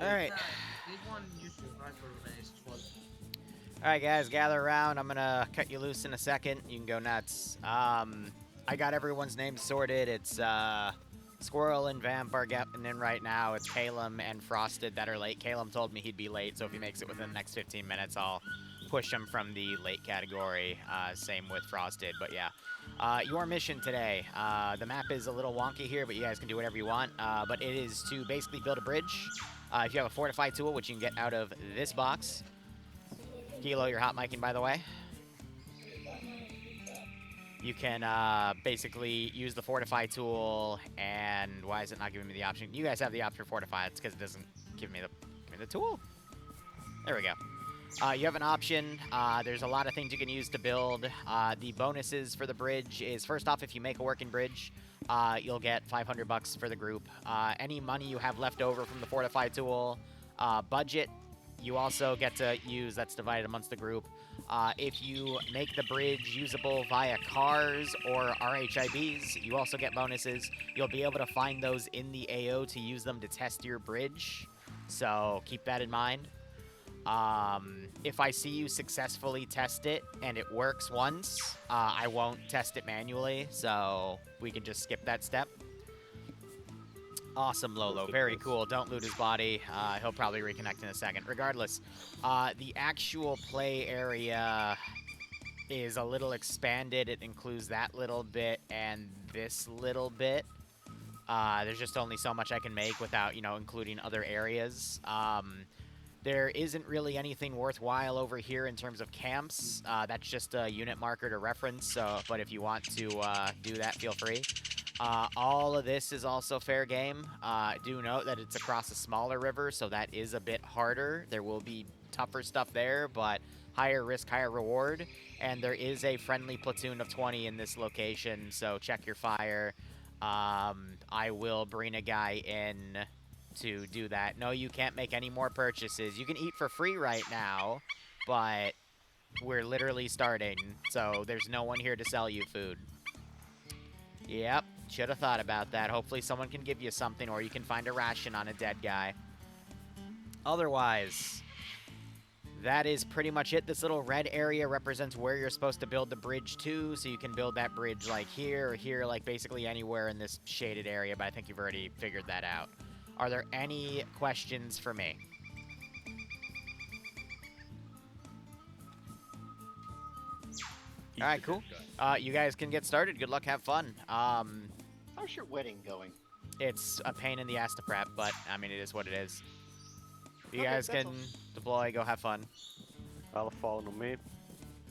Alright. This one used to rifle range 12. Alright, guys, gather around. I'm gonna cut you loose in a second. You can go nuts. I got everyone's names sorted. It's Squirrel and Vamp are getting in right now. It's Calum and Frosted that are late. Calum told me he'd be late, so if he makes it within the next 15 minutes, I'll push him from the late category. Same with Frosted, but yeah. Your mission today. The map is a little wonky here, but you guys can do whatever you want. But it is to basically build a bridge. If you have a Fortify tool, which you can get out of this box. Kilo, you're hot micing, by the way. You can basically use the Fortify tool, and why is it not giving me the option? You guys have the option for Fortify. It's because it doesn't give me the tool. There we go. You have an option. There's a lot of things you can use to build. The bonuses for the bridge is, first off, if you make a working bridge, you'll get 500 bucks for the group. Any money you have left over from the Fortify tool, budget, you also get to use. That's divided amongst the group. If you make the bridge usable via cars or RHIBs, you also get bonuses. You'll be able to find those in the AO to use them to test your bridge. So keep that in mind. If I see you successfully test it and it works once, I won't test it manually, so we can just skip that step. Awesome, Lolo. Very cool. Don't loot his body. He'll probably reconnect in a second. Regardless, the actual play area is a little expanded. It includes that little bit and this little bit. There's just only so much I can make without, including other areas. There isn't really anything worthwhile over here in terms of camps. That's just a unit marker to reference, so, but if you want to do that, feel free. All of this is also fair game. Do note that it's across a smaller river, so that is a bit harder. There will be tougher stuff there, but higher risk, higher reward. And there is a friendly platoon of 20 in this location, so check your fire. I will bring a guy in to do that. No, you can't make any more purchases. You can eat for free right now, but we're literally starting, so there's no one here to sell you food. Yep, should have thought about that. Hopefully someone can give you something, or you can find a ration on a dead guy. Otherwise, that is pretty much it. This little red area represents where you're supposed to build the bridge to, so you can build that bridge like here or here, like basically anywhere in this shaded area, but I think you've already figured that out. Are there any questions for me? All right, cool. You guys can get started. Good luck, have fun. How's your wedding going? It's a pain in the ass to prep, but I mean, it is what it is. You Okay, guys that's can deploy, go have fun. I'll follow me.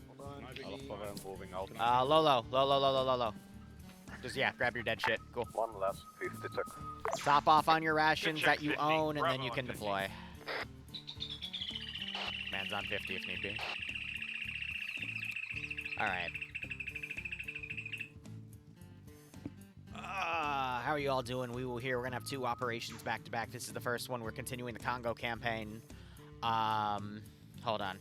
Hold on. I'll follow and moving out. Lolo. Just, yeah, grab your dead shit. Cool. One last 50 sec. Top off on your rations check, that you 50. own, and then Bravo you on can 50. deploy. Man's on 50 if need be. Alright. How are you all doing? We will hear. We're going to have 2 operations back-to-back. This is the first one. We're continuing the Congo campaign. Hold on.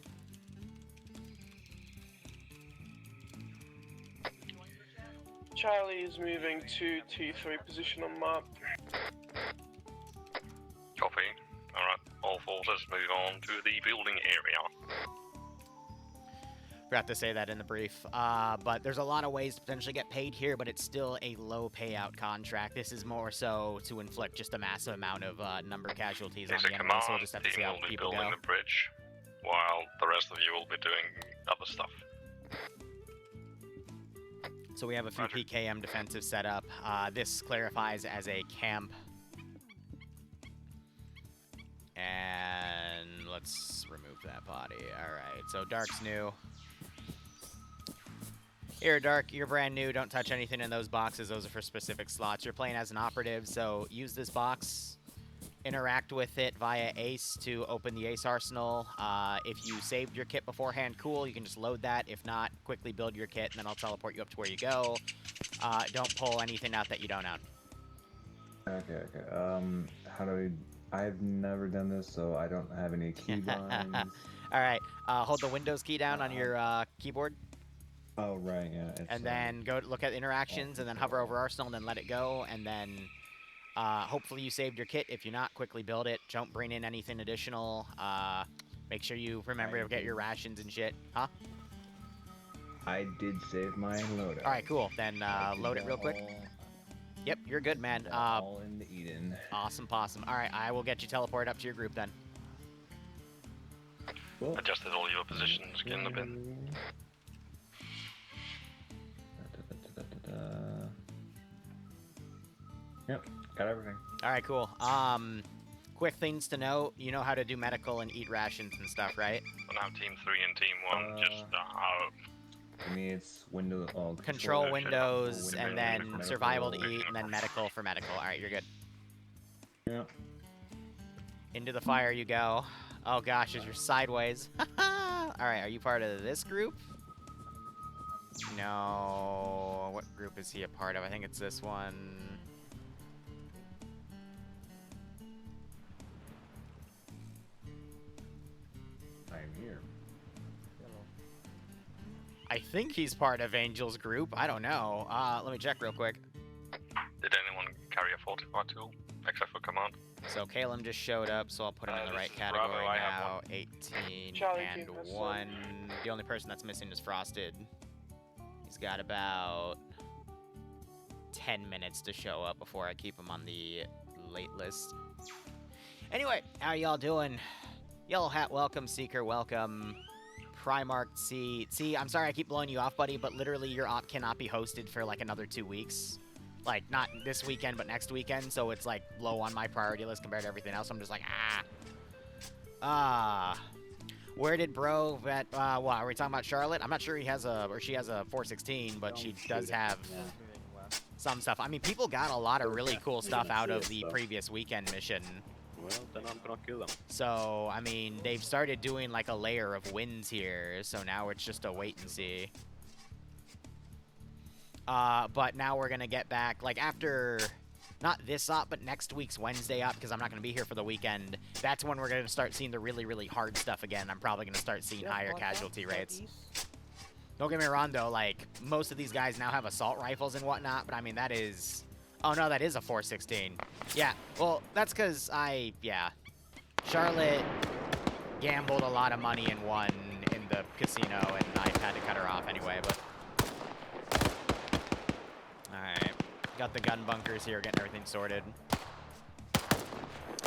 Charlie is moving to T3 position on map. Copy. Alright, all forces move on to the building area. Forgot to say that in the brief. But there's a lot of ways to potentially get paid here, but it's still a low payout contract. This is more so to inflict just a massive amount of number of casualties on There's a the enemy, so we'll command just have to see team how will be people building go. the bridge, while the rest of you will be doing other stuff. So we have a few Roger. PKM defensive setup. This clarifies as a camp. And let's remove that body. Alright, so Dark's new. Here, Dark, you're brand new. Don't touch anything in those boxes. Those are for specific slots. You're playing as an operative, so use this box. Interact with it via Ace to open the Ace arsenal. If you saved your kit beforehand, cool. You can just load that. If not, quickly build your kit, and then I'll teleport you up to where you go. Don't pull anything out that you don't own. Okay. How do we... I've never done this, so I don't have any keybinds. All right. Hold the Windows key down on your keyboard. Oh, right, yeah. It's, And then go look at interactions, and then hover over Arsenal, and then let it go, and then Hopefully you saved your kit. If you're not, quickly build it. Don't bring in anything additional. Make sure you remember to get your rations and shit. Huh? I did save my loadout. All right, cool. Then load it real quick. Yep, you're good, man. All in the Eden. Awesome, possum. All right, I will get you teleported up to your group then. Cool. Adjusted all your positions in the bin. Yep, got everything. All right, cool. Quick things to note. You know how to do medical and eat rations and stuff, right? So now Team 3 and Team 1 just For me, it's window. Oh, Control windows, window, and then medical. survival to eat, and then medical for medical. All right, you're good. Yep. Into the fire you go. Oh gosh, as you're sideways. All right, are you part of this group? No. What group is he a part of? I think it's this one. I'm here. I think he's part of Angel's group. I don't know. Let me check real quick. Did anyone carry a fortified tool except for command? So Caleb just showed up, so I'll put him in the This right is category Bravo, I have now. one. 18 Charlie and Team has 1. The only person that's missing is Frosted. He's got about 10 minutes to show up before I keep him on the late list. Anyway, how y'all doing? Yellow Hat, welcome. Seeker, welcome. Primarch C. See, I'm sorry I keep blowing you off, buddy, but literally your op cannot be hosted for like another 2 weeks. Like, not this weekend, but next weekend, so it's like low on my priority list compared to everything else. I'm just like, where did bro at, what, are we talking about Charlotte? I'm not sure he has a, or she has a 416, but she does have some stuff. I mean, people got a lot of really cool stuff out of the previous weekend mission. Well, then I'm gonna kill them. So, I mean, they've started doing like a layer of wins here, so now it's just a wait and see. But now we're gonna get back, like after, not this op, but next week's Wednesday op, because I'm not gonna be here for the weekend. That's when we're gonna start seeing the really, really hard stuff again. I'm probably gonna start seeing higher casualty rates. Don't get me wrong though, like, most of these guys now have assault rifles and whatnot, but I mean, that is, oh no, that is a 416. Yeah, well, that's because Charlotte gambled a lot of money and won in the casino, and I had to cut her off anyway, but. Alright, got the gun bunkers here, getting everything sorted.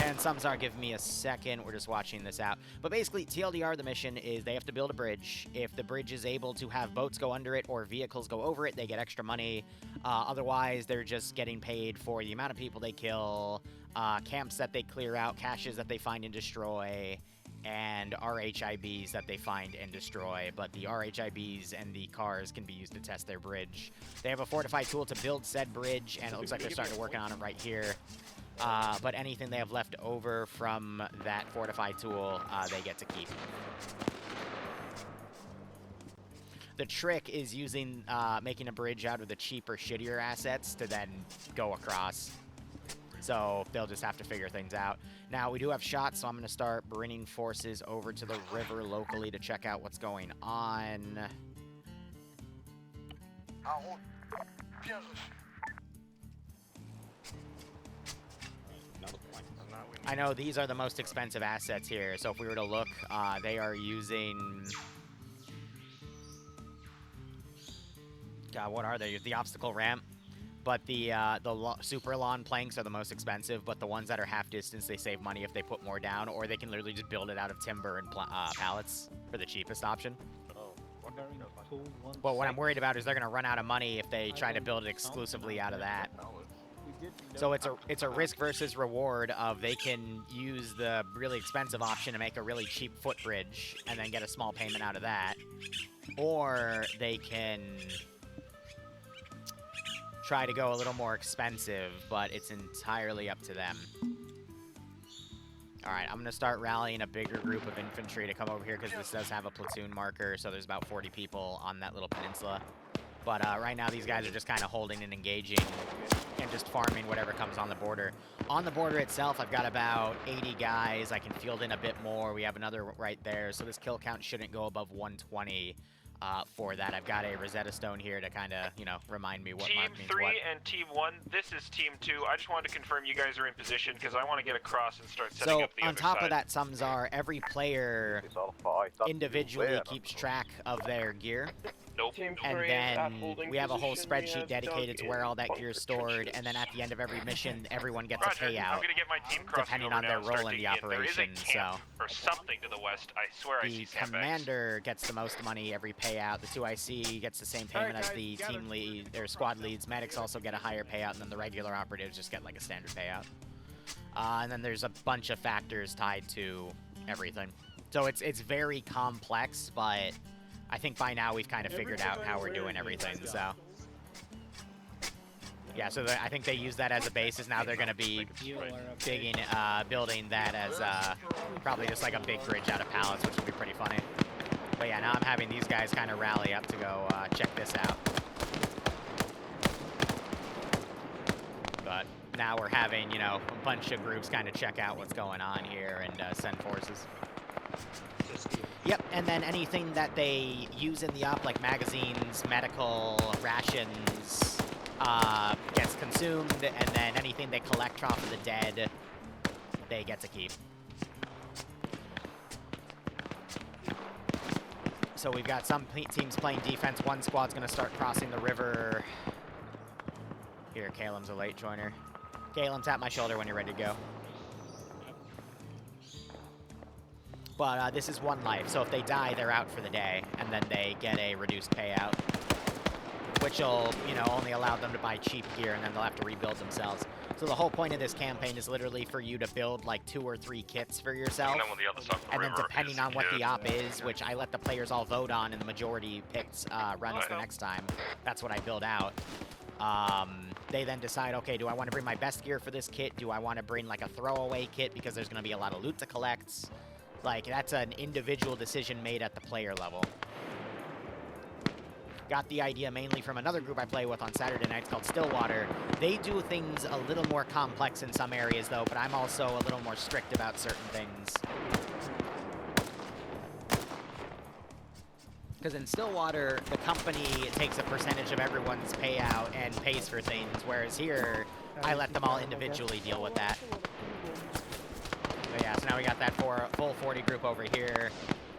And some aren't giving me a second, we're just watching this out. But basically, TLDR, the mission is they have to build a bridge. If the bridge is able to have boats go under it or vehicles go over it, they get extra money. Otherwise, they're just getting paid for the amount of people they kill, camps that they clear out, caches that they find and destroy, and RHIBs that they find and destroy. But the RHIBs and the cars can be used to test their bridge. They have a fortified tool to build said bridge, and it looks like they're starting to work on it right here. But anything they have left over from that fortified tool, they get to keep. The trick is using, making a bridge out of the cheaper, shittier assets to then go across. So they'll just have to figure things out. Now, we do have shots, so I'm going to start bringing forces over to the river locally to check out what's going on. I know these are the most expensive assets here, so if we were to look, they are using... God, what are they? The obstacle ramp. But the super lawn planks are the most expensive, but the ones that are half distance, they save money if they put more down, or they can literally just build it out of timber and pallets for the cheapest option. But what I'm worried about is they're going to run out of money if they try to build it exclusively out of that. So it's a risk versus reward of they can use the really expensive option to make a really cheap footbridge and then get a small payment out of that, or they can try to go a little more expensive, but it's entirely up to them. All right, I'm going to start rallying a bigger group of infantry to come over here because this does have a platoon marker, so there's about 40 people on that little peninsula. But right now, these guys are just kind of holding and engaging and just farming whatever comes on the border. On the border itself, I've got about 80 guys. I can field in a bit more. We have another right there, so this kill count shouldn't go above 120. for that. I've got a Rosetta Stone here to kind of, you know, remind me what Team mark means 3 what. and Team 1, this is Team 2. I just wanted to confirm you guys are in position because I want to get across and start setting So up the on other top side. of that, Sumzar, every player individually keeps track of their gear. Nope. Team And 3 is at then holding we have a whole position. We spreadsheet have dedicated dug to where all that in gear is bunker stored, trenches. and then at the end of every mission, everyone gets Roger, a I'm payout, gonna get my team crossing depending over on now their and start role in the digging in. There is a operation. camp So or something to the west. I swear I see the sandbags. commander gets the most money every payout. The 2IC gets the same payment as the team lead, or squad leads. Medics also get a higher payout, and then the regular operatives just get like a standard payout. And then there's a bunch of factors tied to everything. So it's very complex, but I think by now we've kind of figured out how we're doing everything, so. Yeah, so I think they use that as a basis. Now they're going to be digging, building that as probably just like a big bridge out of pallets, which would be pretty funny. But yeah, now I'm having these guys kind of rally up to go check this out. But now we're having, you know, a bunch of groups kind of check out what's going on here and send forces. Yep, and then anything that they use in the op, like magazines, medical, rations, gets consumed, and then anything they collect off of the dead, they get to keep. So we've got some teams playing defense. One squad's going to start crossing the river. Here, Calum's a late joiner. Calum, tap my shoulder when you're ready to go. But this is one life, so if they die, they're out for the day, and then they get a reduced payout, which will, you know, only allow them to buy cheap gear, and then they'll have to rebuild themselves. So the whole point of this campaign is literally for you to build like 2 or 3 kits for yourself, And then when the other side of the and then river depending is on what the kid. op is, which I let the players all vote on, and the majority picks runs the next time, that's what I build out. They then decide, okay, do I want to bring my best gear for this kit? Do I want to bring like a throwaway kit because there's going to be a lot of loot to collect? Like, that's an individual decision made at the player level. Got the idea mainly from another group I play with on Saturday nights called Stillwater. They do things a little more complex in some areas, though, but I'm also a little more strict about certain things. Because in Stillwater, the company takes a percentage of everyone's payout and pays for things, whereas here, I let them all individually deal with that. But yeah, so now we got that full 40 group over here.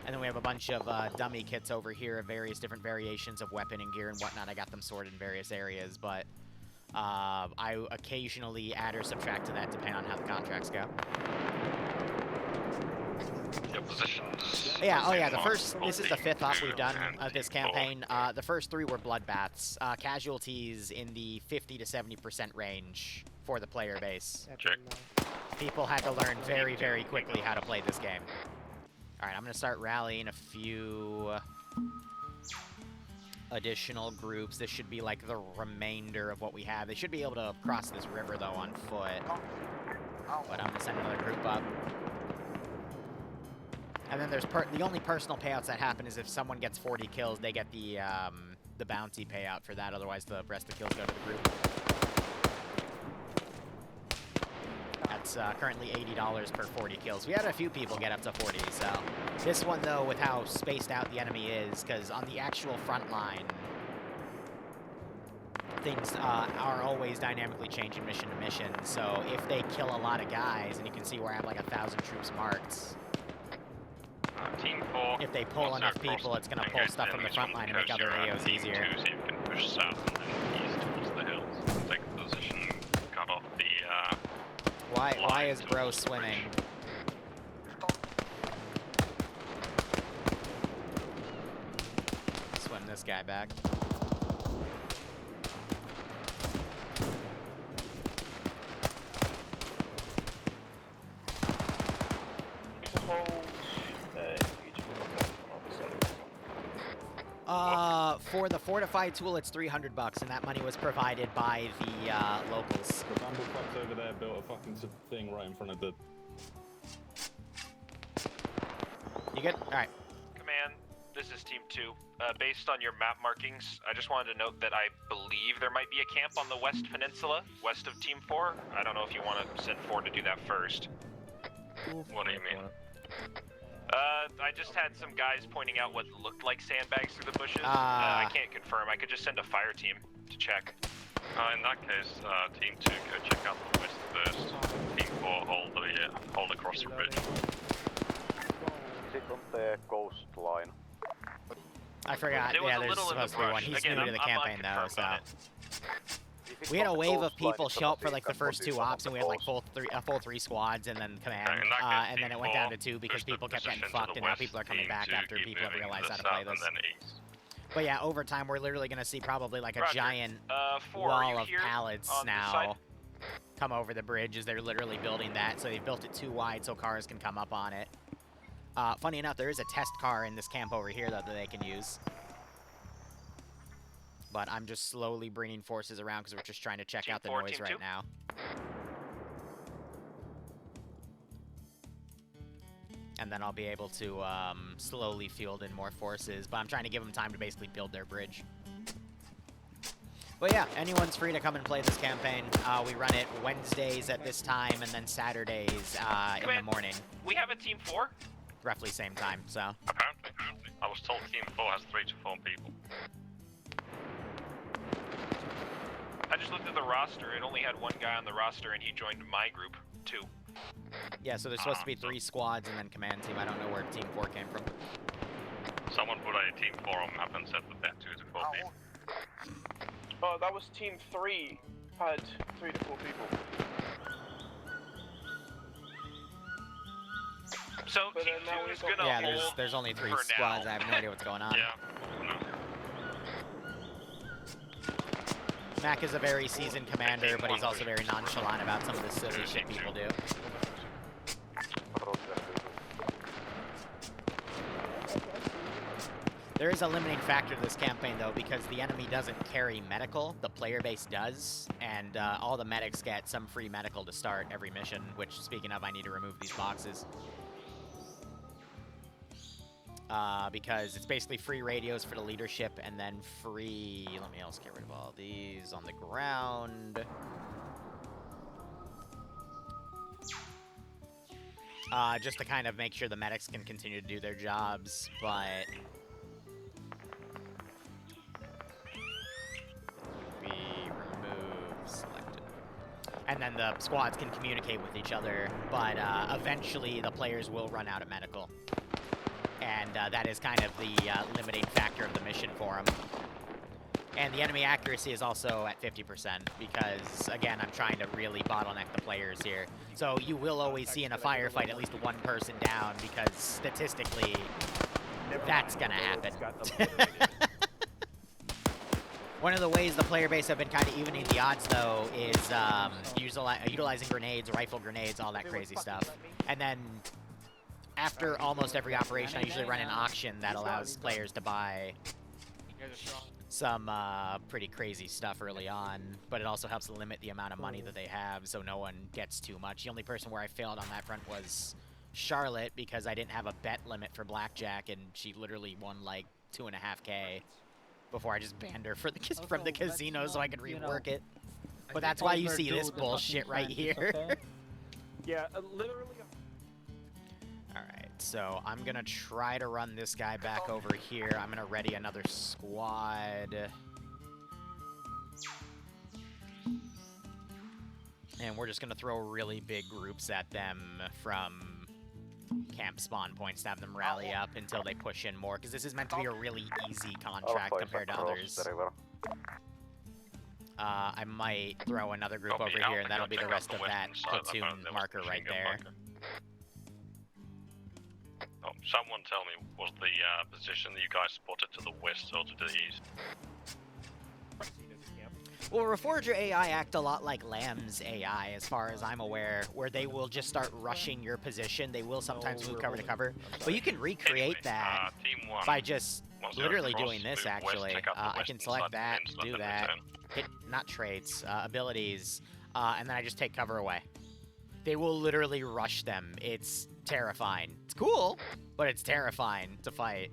And then we have a bunch of dummy kits over here of various different variations of weapon and gear and whatnot. I got them sorted in various areas, but I occasionally add or subtract to that depending on how the contracts go. Your positions. Yeah, oh yeah, this is the 5th op we've done of this campaign. The first 3 were bloodbaths. Casualties in the 50 to 70% range for the player base. Check. People had to learn very, very quickly how to play this game. Alright, I'm going to start rallying a few additional groups. This should be like the remainder of what we have. They should be able to cross this river, though, on foot. But I'm going to send another group up. And then there's the only personal payouts that happen is if someone gets 40 kills, they get the bounty payout for that. Otherwise, the rest of the kills go to the group. That's currently $80 per 40 kills. We had a few people get up to 40, so... This one, though, with how spaced out the enemy is, because on the actual front line, things are always dynamically changing mission to mission, so if they kill a lot of guys, and you can see where I have like 1,000 troops marked, Team 4. if they pull enough people, it's going to pull stuff from the front line and make other AOs easier. Team 2, so you can push south and then east towards the hills. Take a position, cut off the Why is bro swimming? Swim this guy back. For the fortified tool, it's $300, and that money was provided by the locals. The bumblefucks over there built a fucking thing right in front of the... You good? All right. Command, this is Team 2. Based on your map markings, I just wanted to note that I believe there might be a camp on the West Peninsula, west of Team 4. I don't know if you want to send 4 to do that first. What do you mean? I just had some guys pointing out what looked like sandbags through the bushes. I can't confirm. I could just send a fire team to check. In that case, Team 2, go check out the west first. Team 4, hold across the bridge. Sit on the coastline. I forgot. There was Yeah, a there's little in the supposed to be one. brush. He's Again, new to the I'm campaign though, unconfirmed so. on it. We had a wave of people show up for like the first 2 ops, and we had like full 3 squads, and then command, in that case, and then it went down to 2 because people kept getting fucked, and now people are coming back after people have realized how to play this. But yeah, over time, we're literally gonna see probably like a giant wall of pallets now come over the bridge as they're literally building that. So they've built it too wide so cars can come up on it. Funny enough, there is a test car in this camp over here though that they can use. But I'm just slowly bringing forces around because we're just trying to check out the noise right now. And then I'll be able to slowly field in more forces. But I'm trying to give them time to basically build their bridge. But yeah, anyone's free to come and play this campaign. We run it Wednesdays at this time and then Saturdays in the morning. We have a Team 4? Roughly same time, so. Apparently. I was told Team 4 has 3 to 4 people. I just looked at the roster. It only had one guy on the roster, and he joined my group, too. Yeah, so there's supposed to be 3 squads and then command team. I don't know where Team 4 came from. Someone put a Team 4 on map and said that they're 2 to 4 people. Oh, that was Team 3 had 3 to 4 people. So But Team now 2 we've is got- gonna Yeah, hold there's only 3 for squads. now. I have no idea what's going on. Yeah. No. Mac is a very seasoned commander, but he's also very nonchalant about some of the silly shit people do. There is a limiting factor to this campaign, though, because the enemy doesn't carry medical. The player base does, and all the medics get some free medical to start every mission, which, speaking of, I need to remove these boxes. Because it's basically free radios for the leadership, and then free... Let me also get rid of all these on the ground. Just to kind of make sure the medics can continue to do their jobs, but... Selected. And then the squads can communicate with each other, but eventually the players will run out of medical. And that is kind of the limiting factor of the mission for them. And the enemy accuracy is also at 50%, because, again, I'm trying to really bottleneck the players here. So you will always see in a firefight at least 1 person down, because statistically, that's gonna happen. One of the ways the player base have been kind of evening the odds, though, is utilizing grenades, rifle grenades, all that crazy stuff. And then, after almost every operation, I usually run an auction that allows players to buy some pretty crazy stuff early on, but it also helps limit the amount of money that they have so no one gets too much. The only person where I failed on that front was Charlotte, because I didn't have a bet limit for blackjack, and she literally won like 2.5K. Before I just banned her for from the casino so I could rework it. But that's why you see this bullshit right here. Yeah, literally. Alright, so I'm gonna try to run this guy back over here. I'm gonna ready another squad. And we're just gonna throw really big groups at them from camp spawn points to have them rally up until they push in more, because this is meant to be a really easy contract compared to others. I might throw another group over here, and that'll be the rest of that platoon marker right there. Oh, someone tell me, was the position that you guys spotted to the west or to the east? Well, Reforger AI act a lot like Lamb's AI, as far as I'm aware, where they will just start rushing your position. They will sometimes move cover to cover, but you can recreate that by just literally doing this, actually. I can select that, do that, hit, not traits, abilities, and then I just take cover away. They will literally rush them. It's terrifying. It's cool, but it's terrifying to fight.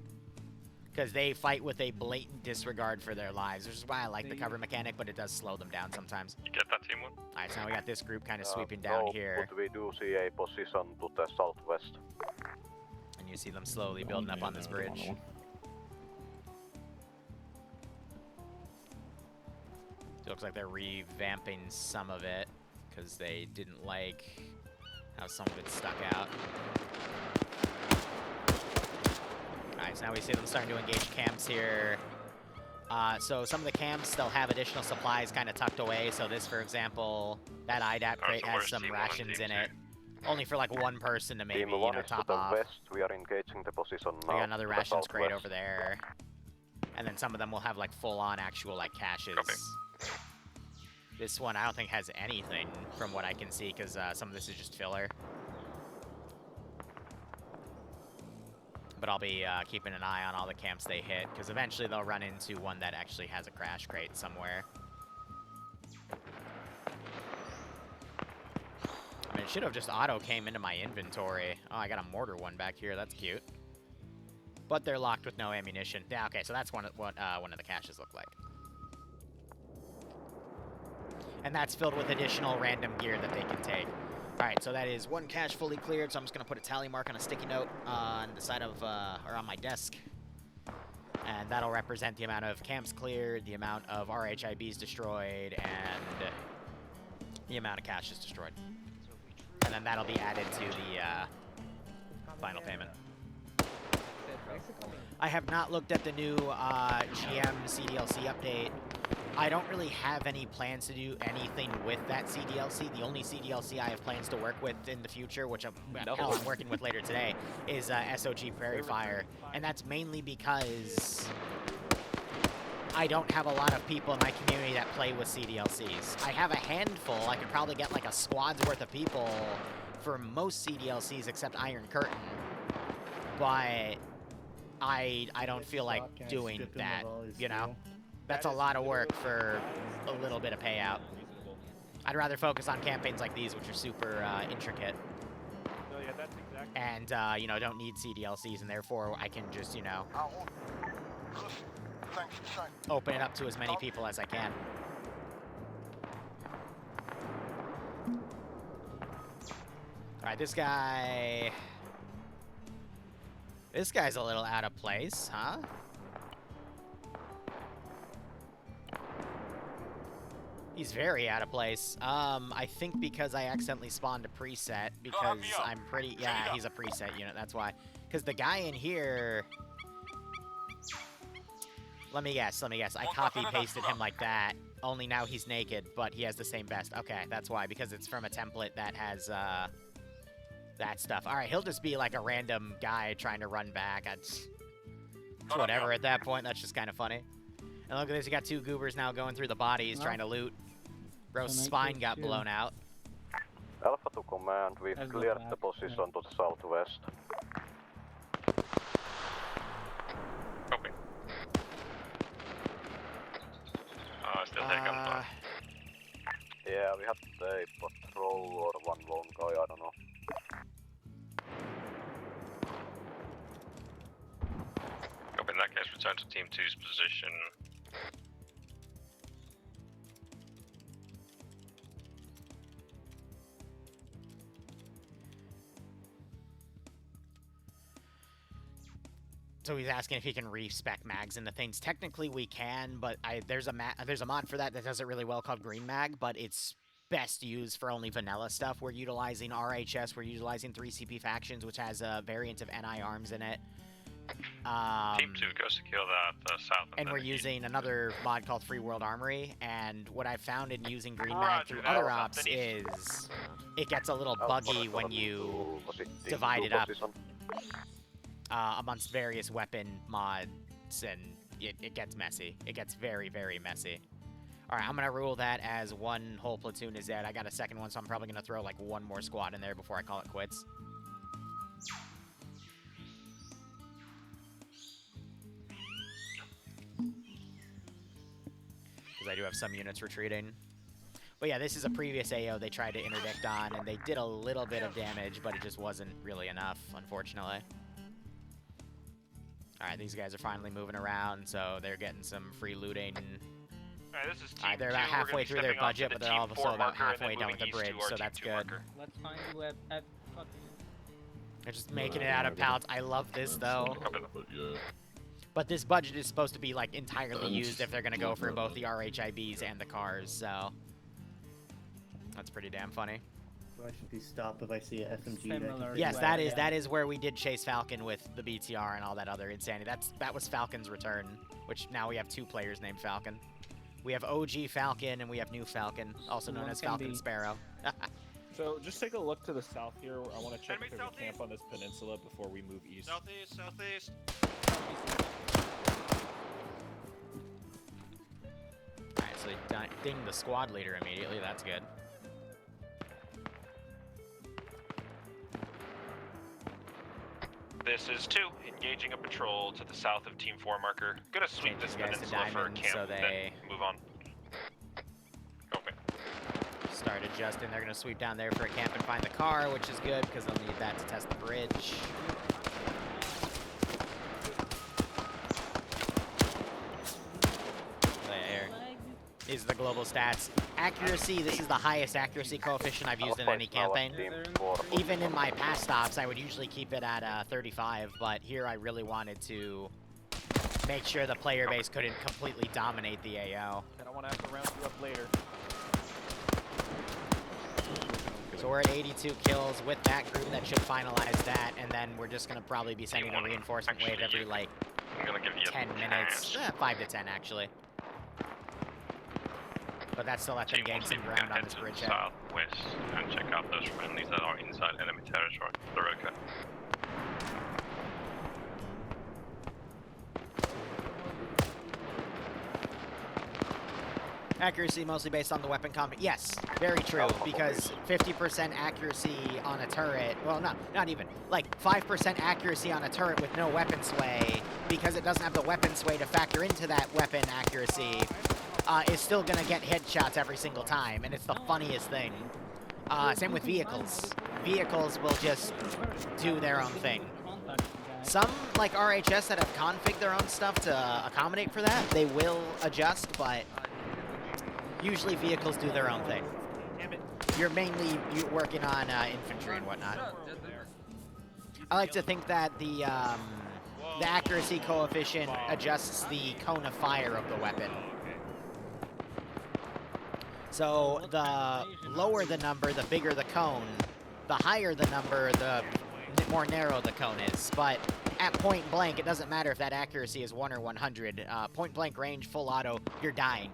Because they fight with a blatant disregard for their lives, which is why I like the cover mechanic, but it does slow them down sometimes. You get that, Team 1? Alright, so now we got this group kind of sweeping down here. But we do see a position to the southwest. and you see them slowly building up on this bridge. It looks like they're revamping some of it because they didn't like how some of it stuck out. Alright, so now we see them starting to engage camps here. So some of the camps, they'll have additional supplies kind of tucked away. So this, for example, that IDAP crate has some rations in it. Only for like one person to maybe, Team 1 is to top the off. west. We are engaging the position now. We got another to the rations crate southwest. over there. And then some of them will have like full-on actual like caches. Copy. This one I don't think has anything from what I can see because some of this is just filler. But I'll be keeping an eye on all the camps they hit because eventually they'll run into one that actually has a crash crate somewhere. I mean, it should have just auto came into my inventory. Oh, I got a mortar one back here. That's cute. But they're locked with no ammunition. Yeah, okay, so that's what one of the caches look like. And that's filled with additional random gear that they can take. Alright, so that is one cache fully cleared, so I'm just going to put a tally mark on a sticky note on the side of, or on my desk. And that'll represent the amount of camps cleared, the amount of RHIBs destroyed, and the amount of caches destroyed. And then that'll be added to the final payment. I have not looked at the new GM CDLC update. I don't really have any plans to do anything with that CDLC. The only CDLC I have plans to work with in the future, which I'm working with later today, is SOG Prairie Fire. And that's mainly because I don't have a lot of people in my community that play with CDLCs. I have a handful. I could probably get like a squad's worth of people for most CDLCs except Iron Curtain. But I don't feel like doing that, you know? That's a lot of work for a little bit of payout. I'd rather focus on campaigns like these, which are super intricate. No, yeah, that's exactly. And, you know, don't need CDLCs, and therefore I can just, you know, open it up to as many people as I can. Alright, this guy... This guy's a little out of place, huh? He's very out of place. I think because I accidentally spawned a preset, because I'm pretty... Yeah, he's a preset unit, that's why. Because the guy in here... Let me guess. I copy-pasted him like that, only now he's naked, but he has the same vest. Okay, that's why, because it's from a template that has, that stuff. Alright, he'll just be like a random guy trying to run back. It's whatever at that point, that's just kind of funny. And look at this, you got two goobers now going through the bodies trying to loot. Bro's spine got blown out. Alpha to command, we've cleared the position to the southwest. Copy. Still take up. Yeah, we have a patrol or one lone guy, I don't know. Copy, in that case, return to Team 2's position. So he's asking if he can respec mags into things. Technically we can, but there's a mod for that does it really well called Green Mag, but it's best used for only vanilla stuff. We're utilizing RHS, we're utilizing 3CP Factions, which has a variant of NI arms in it. Team 2, go secure that south. And we're using another mod called Free World Armory, and what I've found in using Green Mag through other ops is it gets a little buggy when you divide it up amongst various weapon mods, and it gets messy. It gets very, very messy. Alright, I'm gonna rule that as one whole platoon is dead. I got a second one, so I'm probably gonna throw like one more squad in there before I call it quits. Because I do have some units retreating. But yeah, this is a previous AO they tried to interdict on, and they did a little bit of damage, but it just wasn't really enough, unfortunately. Alright, these guys are finally moving around, so they're getting some free looting. Alright, this is Team they're 2. about halfway through their budget, but they're Team also 4 about marker and halfway then done with the moving east bridge, to our so Team that's 2 good. marker. Let's find you at fucking... They're just making it out of pallets. I love this though. Copy that. But yeah. But this budget is supposed to be like entirely And used if they're gonna go for no, both no. the RHIBs and the cars, so that's pretty damn funny. I should be stopped if I see a FMG. That Yes, that is where we did chase Falcon with the BTR and all that other insanity. That was Falcon's return, which now we have 2 players named Falcon. We have OG Falcon and we have New Falcon, also known as Falcon Sparrow. So just take a look to the south here. I want to check if there's a camp on this peninsula before we move east. Southeast, southeast. Alright, so they ding the squad leader immediately. That's good. This is 2, engaging a patrol to the south of Team 4 marker. Gonna sweep Change this these guys to peninsula for a diamond camp, so they then move on. Okay. start adjusting. They're going to sweep down there for a camp and find the car, which is good because they'll need that to test the bridge. There is the global stats. Accuracy, this is the highest accuracy coefficient I've used in any campaign. Even in my past stops, I would usually keep it at 35, but here I really wanted to make sure the player base couldn't completely dominate the AO. I don't want to have to round you up later. So we're at 82 kills with that group. That should finalize that, and then we're just going to probably be sending a reinforcement wave every, like, I'm gonna give you 10 minutes. 5 to 10, actually. But that's still let them gain some ground on this bridgehead. Southwest and check out those friendlies that are inside enemy territory. They're okay. Accuracy mostly based on the weapon combat. Yes, very true, because 50% accuracy on a turret, well, not even, like 5% accuracy on a turret with no weapon sway, because it doesn't have the weapon sway to factor into that weapon accuracy, is still gonna get headshots every single time, and it's the funniest thing. Same with vehicles. Vehicles will just do their own thing. Some, like RHS, that have configured their own stuff to accommodate for that, they will adjust, but usually vehicles do their own thing. You're mainly working on infantry and whatnot. I like to think that the accuracy coefficient adjusts the cone of fire of the weapon. So the lower the number, the bigger the cone. The higher the number, the more narrow the cone is. But at point blank, it doesn't matter if that accuracy is 1 or 100. Point blank range, full auto, you're dying.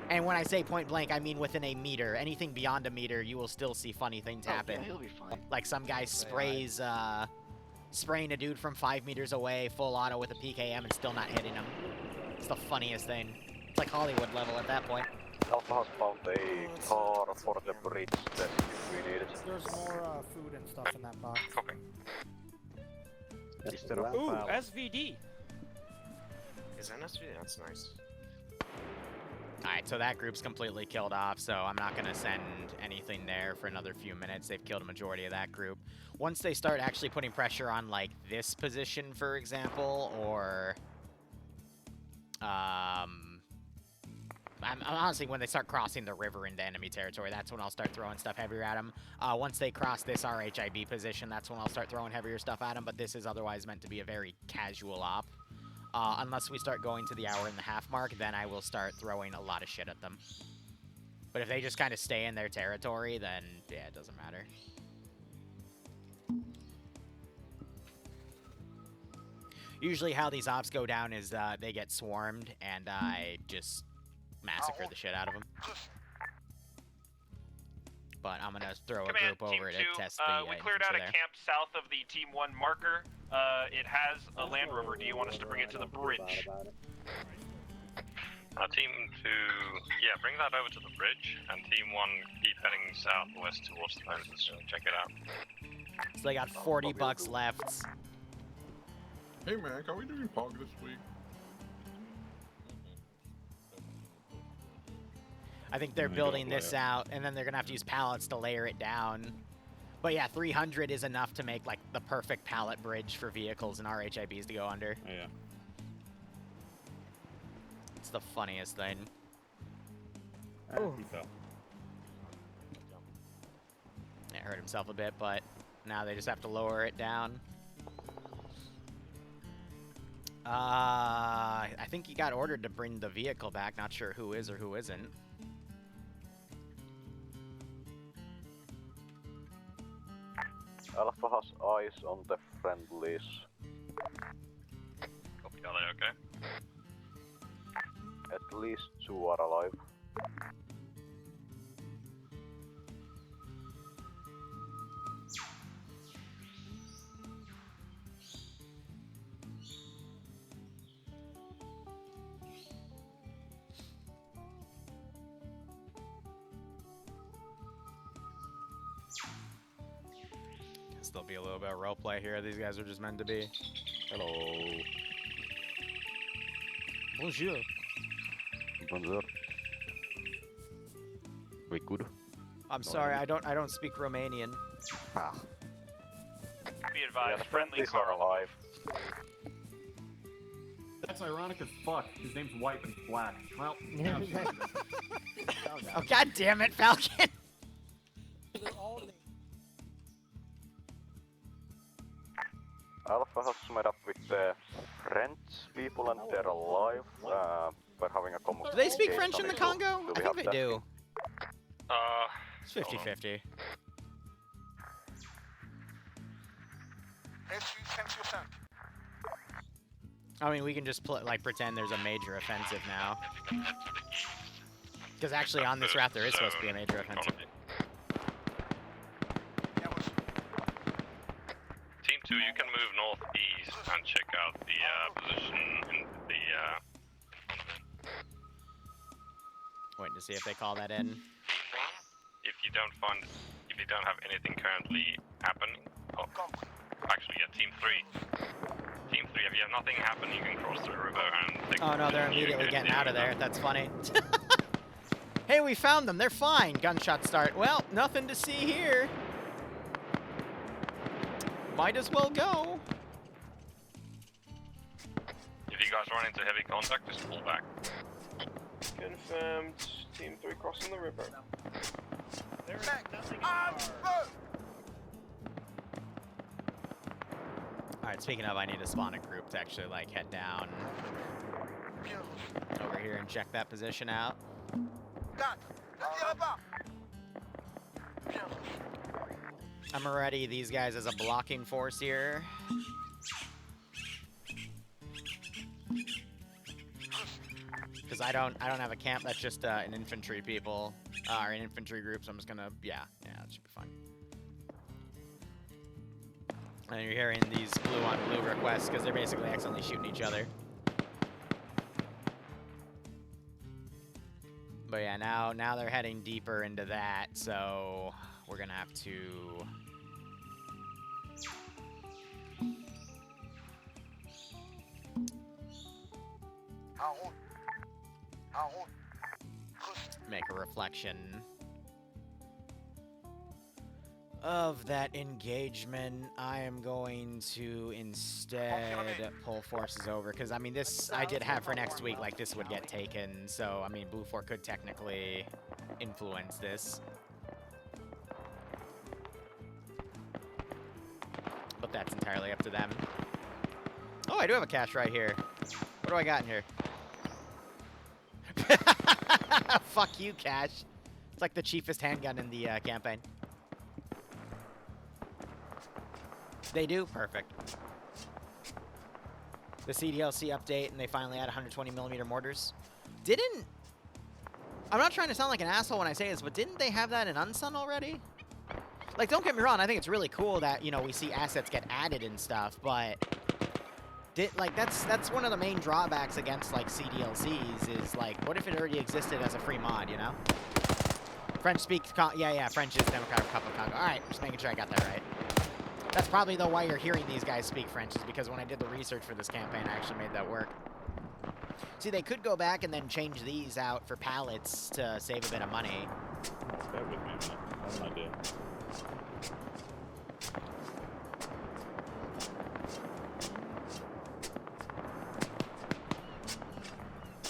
And when I say point blank, I mean within a meter. Anything beyond a meter, you will still see funny things happen. Yeah, he'll be fine. Like some guy sprays, spraying a dude from 5 meters away, full auto with a PKM and still not hitting him. It's the funniest thing. It's like Hollywood level at that point. Alpha has found a car for the bridge that we needed. There's more food and stuff in that box. Copy. Ooh, SVD! Is that SVD? That's nice. Alright, so that group's completely killed off, so I'm not going to send anything there for another few minutes. They've killed a majority of that group. Once they start actually putting pressure on, like, this position, for example, or I'm honestly, when they start crossing the river into enemy territory, that's when I'll start throwing stuff heavier at them. Once they cross this RHIB position, that's when I'll start throwing heavier stuff at them, but this is otherwise meant to be a very casual op. Unless we start going to the hour-and-a-half mark, then I will start throwing a lot of shit at them. But if they just kind of stay in their territory, then, yeah, it doesn't matter. Usually how these ops go down is they get swarmed, and I just massacre the shit out of them. But I'm gonna throw a group over to test the we cleared out a there. camp south of the Team 1 marker. It has a Land Rover. Do you want us to bring it to the bridge? Team 2, yeah, bring that over to the bridge, and Team 1 keep heading southwest towards the fences. Check it out. So they got 40 bucks left. Hey man, can we do POG this week? I think they're building this out, and then they're gonna have to use pallets to layer it down. But yeah, 300 is enough to make like the perfect pallet bridge for vehicles and RHIBs to go under. Oh, yeah. It's the funniest thing. Oh. He fell. Yeah, hurt himself a bit, but Now they just have to lower it down. I think he got ordered to bring the vehicle back. Not sure who is or who isn't. Alpha has eyes on the friendlies. Copy that, okay? At least 2 are alive. Guess there'll be a little bit of roleplay here. These guys are just meant to be. Hello. Bonjour. Bonjour. We good? I'm sorry, I don't speak Romanian. Ah. Be advised, the friendlies friendlies are are alive. That's ironic as fuck. His name's White and Black. Well, Oh, god damn it, Falcon! Alpha has met up with the French people and they're alive. We're having a communication. Do they speak French in the issue. Congo? Do I we have think they that? do. It's 50-50. I mean, we can just pretend there's a major offensive now. Because actually, on this route, there is supposed to be a major offensive. Team 2, you can move northeast and check out the position in the Waiting to see if they call that in. if you don't have anything currently happening. Oh, actually, yeah, Team 3. Team 3, if you have nothing happen, you can cross the river and take Oh no, they're immediately getting out of there. That's funny. Hey, we found them. They're fine. Gunshot start. Well, nothing to see here. Might as well go. If you guys run into heavy contact, just pull back. Confirmed. Team 3 crossing the river. There is nothing in the car. Alright, speaking of, I need to spawn a group to actually, like, head down over here and check that position out. I'm ready these guys as a blocking force here. Because I don't have a camp that's just an infantry people, or an infantry group, so I'm just gonna, yeah, that should be fine. And you're hearing these blue on blue requests because they're basically accidentally shooting each other. But yeah, now they're heading deeper into that, so we're gonna have to make a reflection of that engagement. I am going to instead pull forces over, because I mean this I did have for next week, like this would get taken, so I mean Blue 4 could technically influence this. But that's entirely up to them. Oh, I do have a cache right here. What do I got in here? Fuck you, cache. It's like the cheapest handgun in the campaign. They do? Perfect. The CDLC update, and they finally add 120mm mortars. I'm not trying to sound like an asshole when I say this, but didn't they have that in Unsun already? Like, don't get me wrong, I think it's really cool that, you know, we see assets get added and stuff, but that's one of the main drawbacks against, like, CDLCs is, like, what if it already existed as a free mod, you know? French speaks, yeah, French is Democratic Republic of Congo. Alright, just making sure I got that right. That's probably, though, why you're hearing these guys speak French, is because when I did the research for this campaign, I actually made that work. See, they could go back and then change these out for pallets to save a bit of money. Bear with me, man. I have an idea.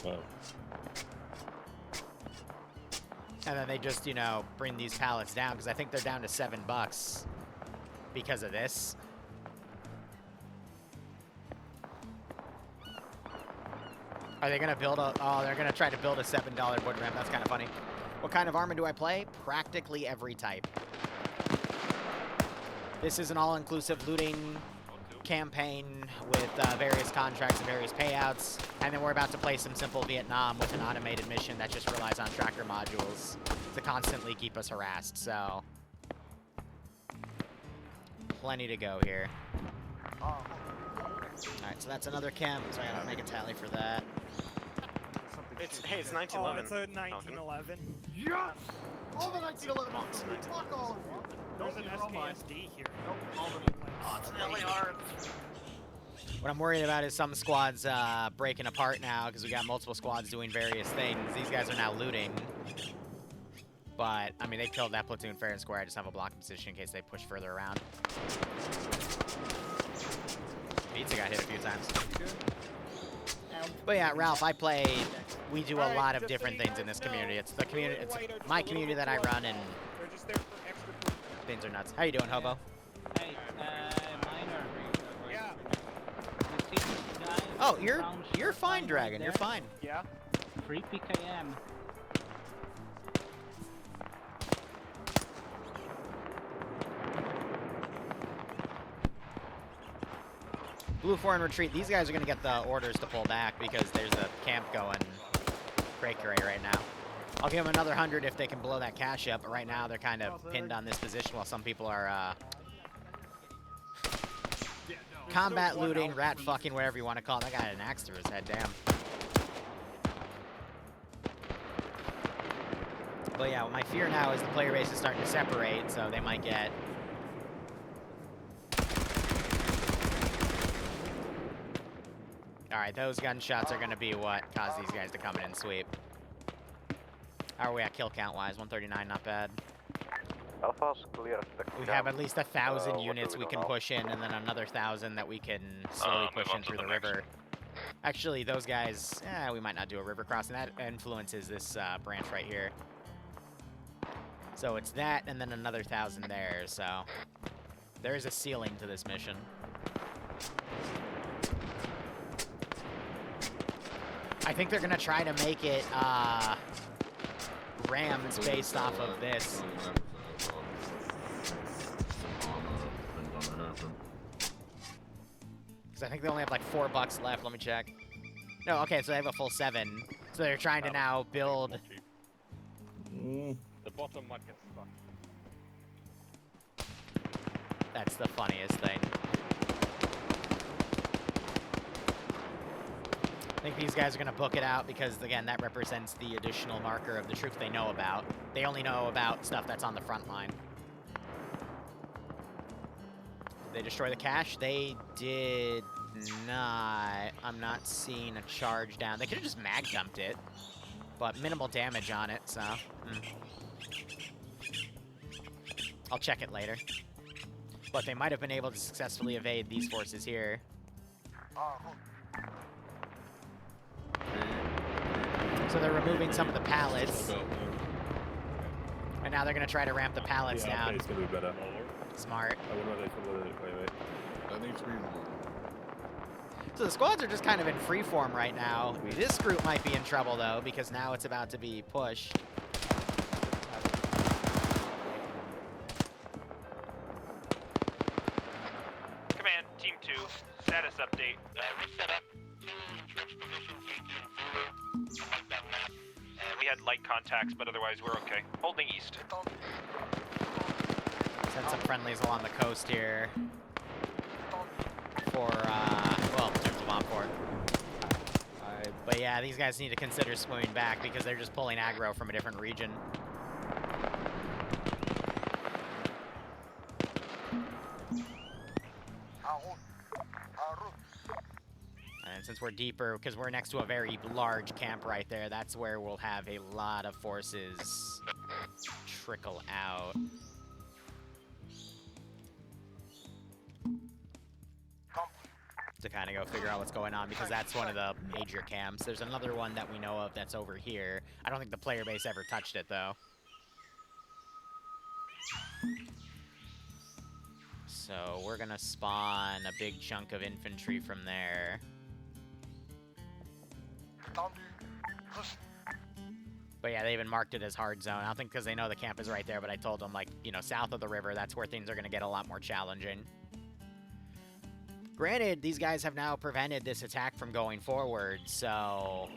Well. And then they just, you know, bring these pallets down, because I think they're down to $7. because of this. Are they gonna build a? Oh, they're gonna try to build a $7 wood ramp. That's kind of funny. What kind of armor do I play? Practically every type. This is an all-inclusive looting campaign with various contracts and various payouts, and then we're about to play some simple Vietnam with an automated mission that just relies on tracker modules to constantly keep us harassed. So, plenty to go here. All right, so that's another camp. So I gotta make a tally for that. Hey, it's 1911. Oh, it's a 1911. Yes! All the 1911 Fuck all of you! There's an SKSD here. Oh, it's an LAR. What I'm worried about is some squads breaking apart now because we got multiple squads doing various things. These guys are now looting. But, I mean, they killed that platoon fair and square. I just have a blocking position in case they push further around. Pizza got hit a few times. But yeah, Ralph, we do a lot of different things in this community. It's the community, it's my community that I run, and things are nuts. How you doing, Hobo? Hey, Minor. Yeah. Oh, you're fine, Dragon. You're fine. Yeah. 3 PKM. Blue 4 in retreat. These guys are going to get the orders to pull back because there's a camp going cray-cray right now. I'll give them another 100 if they can blow that cache up, but right now they're kind of pinned on this position while some people are combat looting, rat fucking, whatever you want to call it. That guy had an axe through his head, damn. But yeah, my fear now is the player base is starting to separate, so they might get... Alright, those gunshots are going to be what cause these guys to come in and sweep. How are we at kill count-wise? 139, not bad. Alpha's clear. We have at least 1,000 units we can push in, and then another 1,000 that we can slowly push in through the river. Actually, those guys, we might not do a river crossing. That influences this branch right here. So it's that, and then another 1,000 there, so... There is a ceiling to this mission. I think they're gonna try to make it, rams based off of this. Because I think they only have like $4 left. Let me check. No, okay, so they have a full 7. So they're trying to now build. The bottom might get stuck. That's the funniest thing. I think these guys are going to book it out because, again, that represents the additional marker of the troops they know about. They only know about stuff that's on the front line. Did they destroy the cache? They did not. I'm not seeing a charge down. They could have just mag dumped it, but minimal damage on it, so... I'll check it later. But they might have been able to successfully evade these forces here. So they're removing some of the pallets. And now they're going to try to ramp the pallets down. It's going to be better. Smart. Wait. That needs to be more. So the squads are just kind of in free form right now. This group might be in trouble, though, because now it's about to be pushed. Command, Team 2, status update. Reset up. We had light contacts, but otherwise we're okay. Holding east. Send some friendlies along the coast here. For, well, in terms of on port. But yeah, these guys need to consider swimming back because they're just pulling aggro from a different region. And since we're deeper, because we're next to a very large camp right there, that's where we'll have a lot of forces trickle out. To kind of go figure out what's going on, because that's one of the major camps. There's another one that we know of that's over here. I don't think the player base ever touched it, though. So we're gonna spawn a big chunk of infantry from there. But yeah, they even marked it as hard zone. I don't think because they know the camp is right there, but I told them, like, you know, south of the river, that's where things are gonna get a lot more challenging. Granted, these guys have now prevented this attack from going forward, so...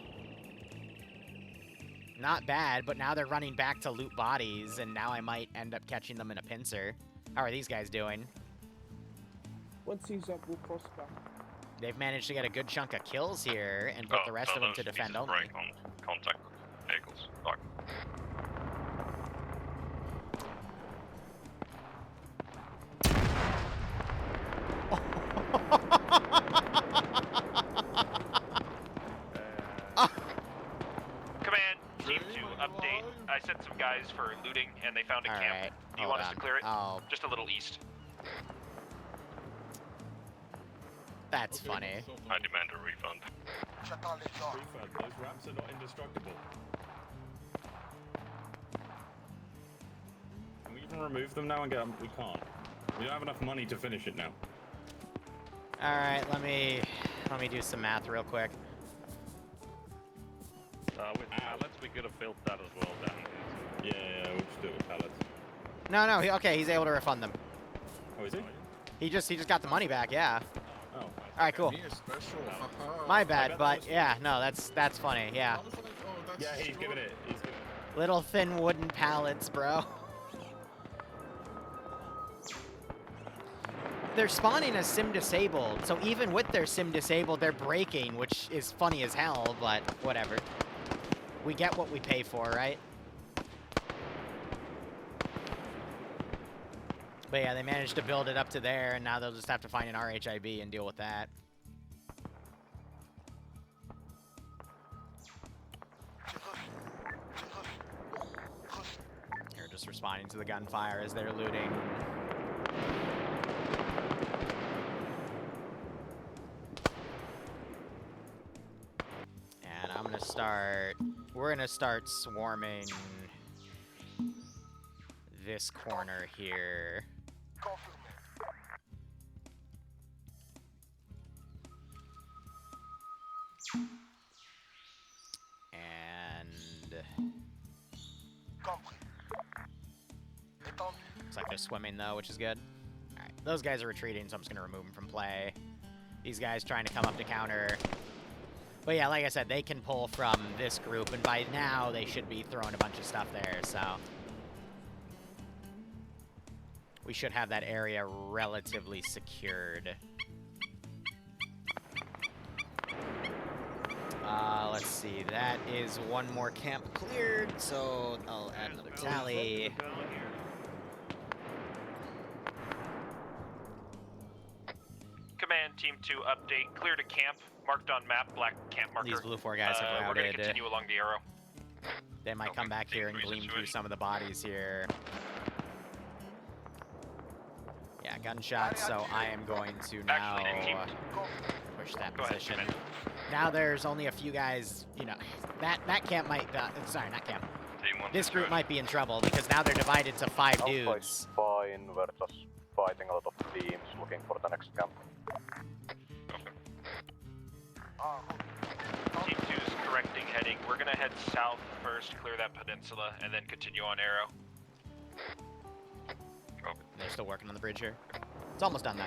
Not bad, but now they're running back to loot bodies, and now I might end up catching them in a pincer. How are these guys doing? Once he's up, we'll cross back. They've managed to get a good chunk of kills here, and put the rest of them to defend only. Break on contact vehicles. Like, Command, Team 2, update. I sent some guys for looting, and they found a camp. Alright, Do you hold want us on. to clear it? Oh, Just a little east. that's funny. I demand a refund. Refund. Those ramps are not indestructible. Can we even remove them now and get them? We can't. We don't have enough money to finish it now. Alright, let me do some math real quick. With pallets, we could have built that as well down here. Yeah, we'll just do it with pallets. No, okay, he's able to refund them. Oh, is he? He just got the money back, yeah. Oh. Alright, cool. Me a special. Haha. My bad, but yeah, no, that's funny, yeah. I was like, oh, that's Yeah, he's giving it. He's giving it. Little thin wooden pallets, bro. They're spawning as sim disabled, so even with their sim disabled, they're breaking, which is funny as hell, but whatever. We get what we pay for, right? But yeah, they managed to build it up to there, and now they'll just have to find an RHIB and deal with that. They're just responding to the gunfire as they're looting. And I'm gonna start... We're gonna start swarming this corner here. And... Looks like they're swimming though, which is good. Alright, those guys are retreating, so I'm just gonna remove them from play. These guys trying to come up to counter. But yeah, like I said, they can pull from this group, and by now they should be throwing a bunch of stuff there, so... We should have that area relatively secured. Let's see, that is one more camp cleared, so I'll add another tally. Command, Team 2, update. Cleared a camp, marked on map, black camp marker. These blue 4 guys have We're routed. going to continue along the arrow. They might come back here and gleam through some of the bodies here. Yeah, gunshots, so I am going to now push that position. Now there's only a few guys, you know, that camp might, sorry, not camp. This group might be in trouble because now they're divided to 5 dudes. Fine, we're just fighting a lot of teams looking for the next camp. Team 2 is correcting heading. We're going to head south first, clear that peninsula, and then continue on arrow. They're still working on the bridge here. It's almost done, though.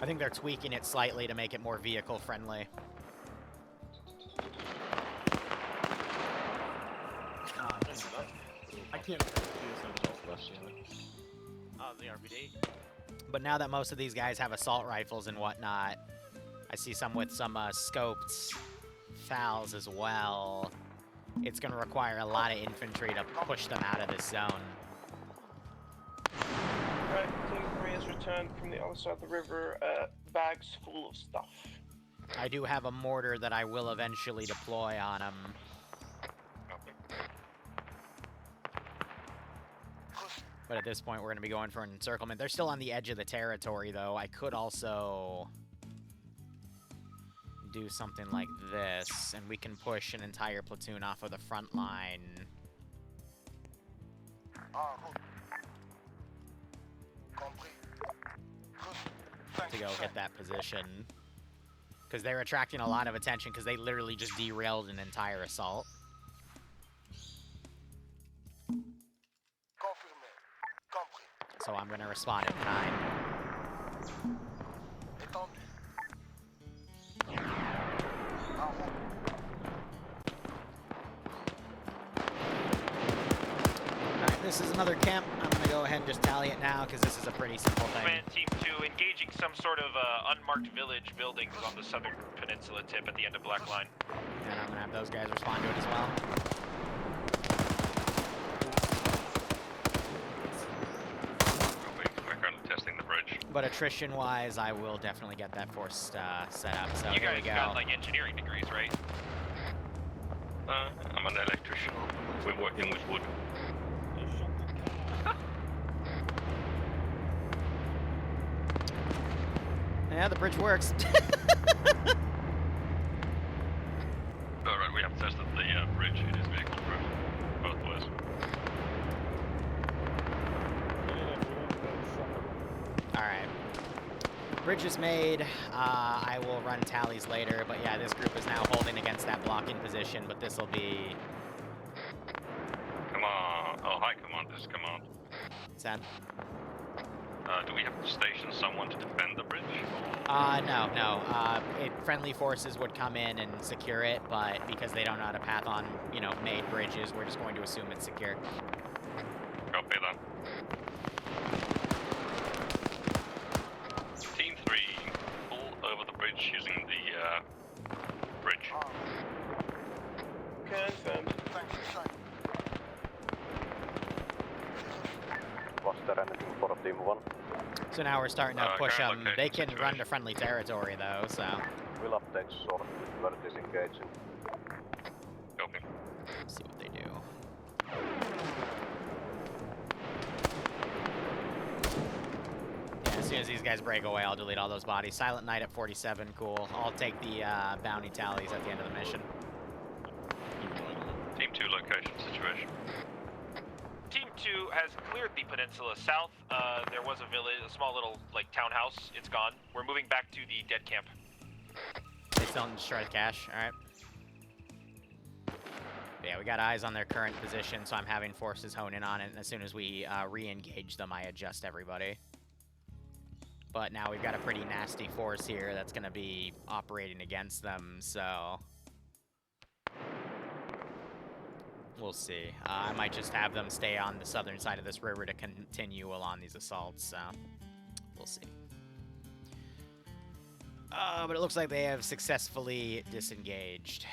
I think they're tweaking it slightly to make it more vehicle-friendly. I can't do the RPD. But now that most of these guys have assault rifles and whatnot, I see some with some scoped FALs as well. It's going to require a lot of infantry to push them out of this zone. Right, Team 3 has returned from the other side of the river, bags full of stuff. I do have a mortar that I will eventually deploy on them. But at this point, we're going to be going for an encirclement. They're still on the edge of the territory, though. I could also do something like this, and we can push an entire platoon off of the front line. To go get that position. Because they're attracting a lot of attention because they literally just derailed an entire assault. So I'm going to respond in kind. Alright, this is another camp. I'm going to go ahead and just tally it now because this is a pretty simple thing. Command Team 2, engaging some sort of unmarked village buildings on the southern peninsula tip at the end of Black Line. And I'm going to have those guys respond to it as well. We're currently testing the bridge. But attrition-wise, I will definitely get that force set up. So You here we guys go. got like engineering degrees, right? I'm an electrician. We're working with wood. Yeah, the bridge works. Alright, we have tested the bridge. It is vehicle-proof. Both ways. Alright. Bridge is made. I will run tallies later, but yeah, this group is now holding against that blocking position, but this will be... Come on. Oh, hi, command. This is command. Sad. Do we have to station someone to defend the bridge? No. Friendly forces would come in and secure it, but because they don't know how to path on, made bridges, we're just going to assume it's secure. Copy that. Team 3, pull over the bridge using the bridge. Confirmed. Was there anything for Team 1? So now we're starting to push them. okay, They can situation. run to friendly territory, though, so... We'll update shortly. We're disengaging. Copy. Let's see what they do. Yeah, as soon as these guys break away, I'll delete all those bodies. Silent Night at 47, cool. I'll take the bounty tallies at the end of the mission. Team 2 location situation. Team 2 has cleared the peninsula south. There was a village, a small little townhouse. It's gone. We're moving back to the dead camp. They still don't destroy the cache, alright. Yeah, we got eyes on their current position, so I'm having forces hone in on it, and as soon as we re-engage them, I adjust everybody. But now we've got a pretty nasty force here that's going to be operating against them, so... We'll see. I might just have them stay on the southern side of this river to continue along these assaults, so... We'll see. But it looks like they have successfully disengaged.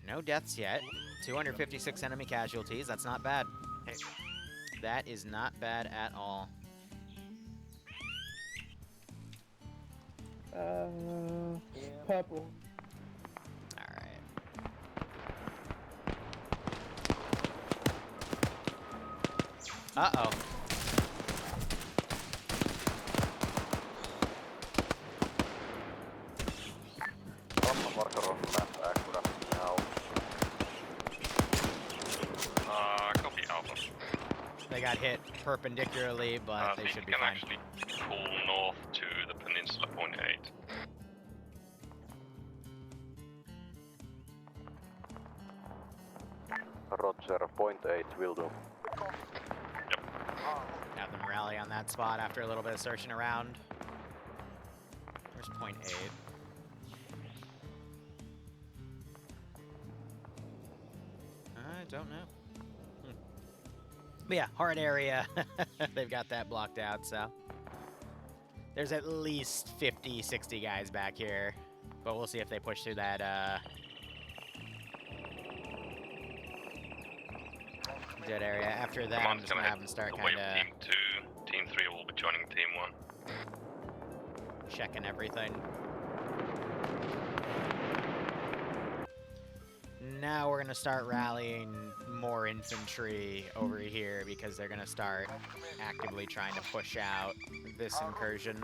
No deaths yet. 256 enemy casualties. That's not bad. That is not bad at all. Purple. Alright. Uh-oh. Marker on map accurate now. Copy Alpha. They got hit perpendicularly, but they should be can fine. actually pull north to the peninsula, point 8. Roger, point 8 will do. Have them rally on that spot after a little bit of searching around. Where's point 8? I don't know. But yeah, hard area. They've got that blocked out, so. There's at least 50, 60 guys back here. But we'll see if they push through that, dead area. After that, I'm just gonna have them start away kind with of Team 2. Team 3 will be joining Team 1. checking everything. Now we're gonna start rallying more infantry over here because they're gonna start actively trying to push out this incursion.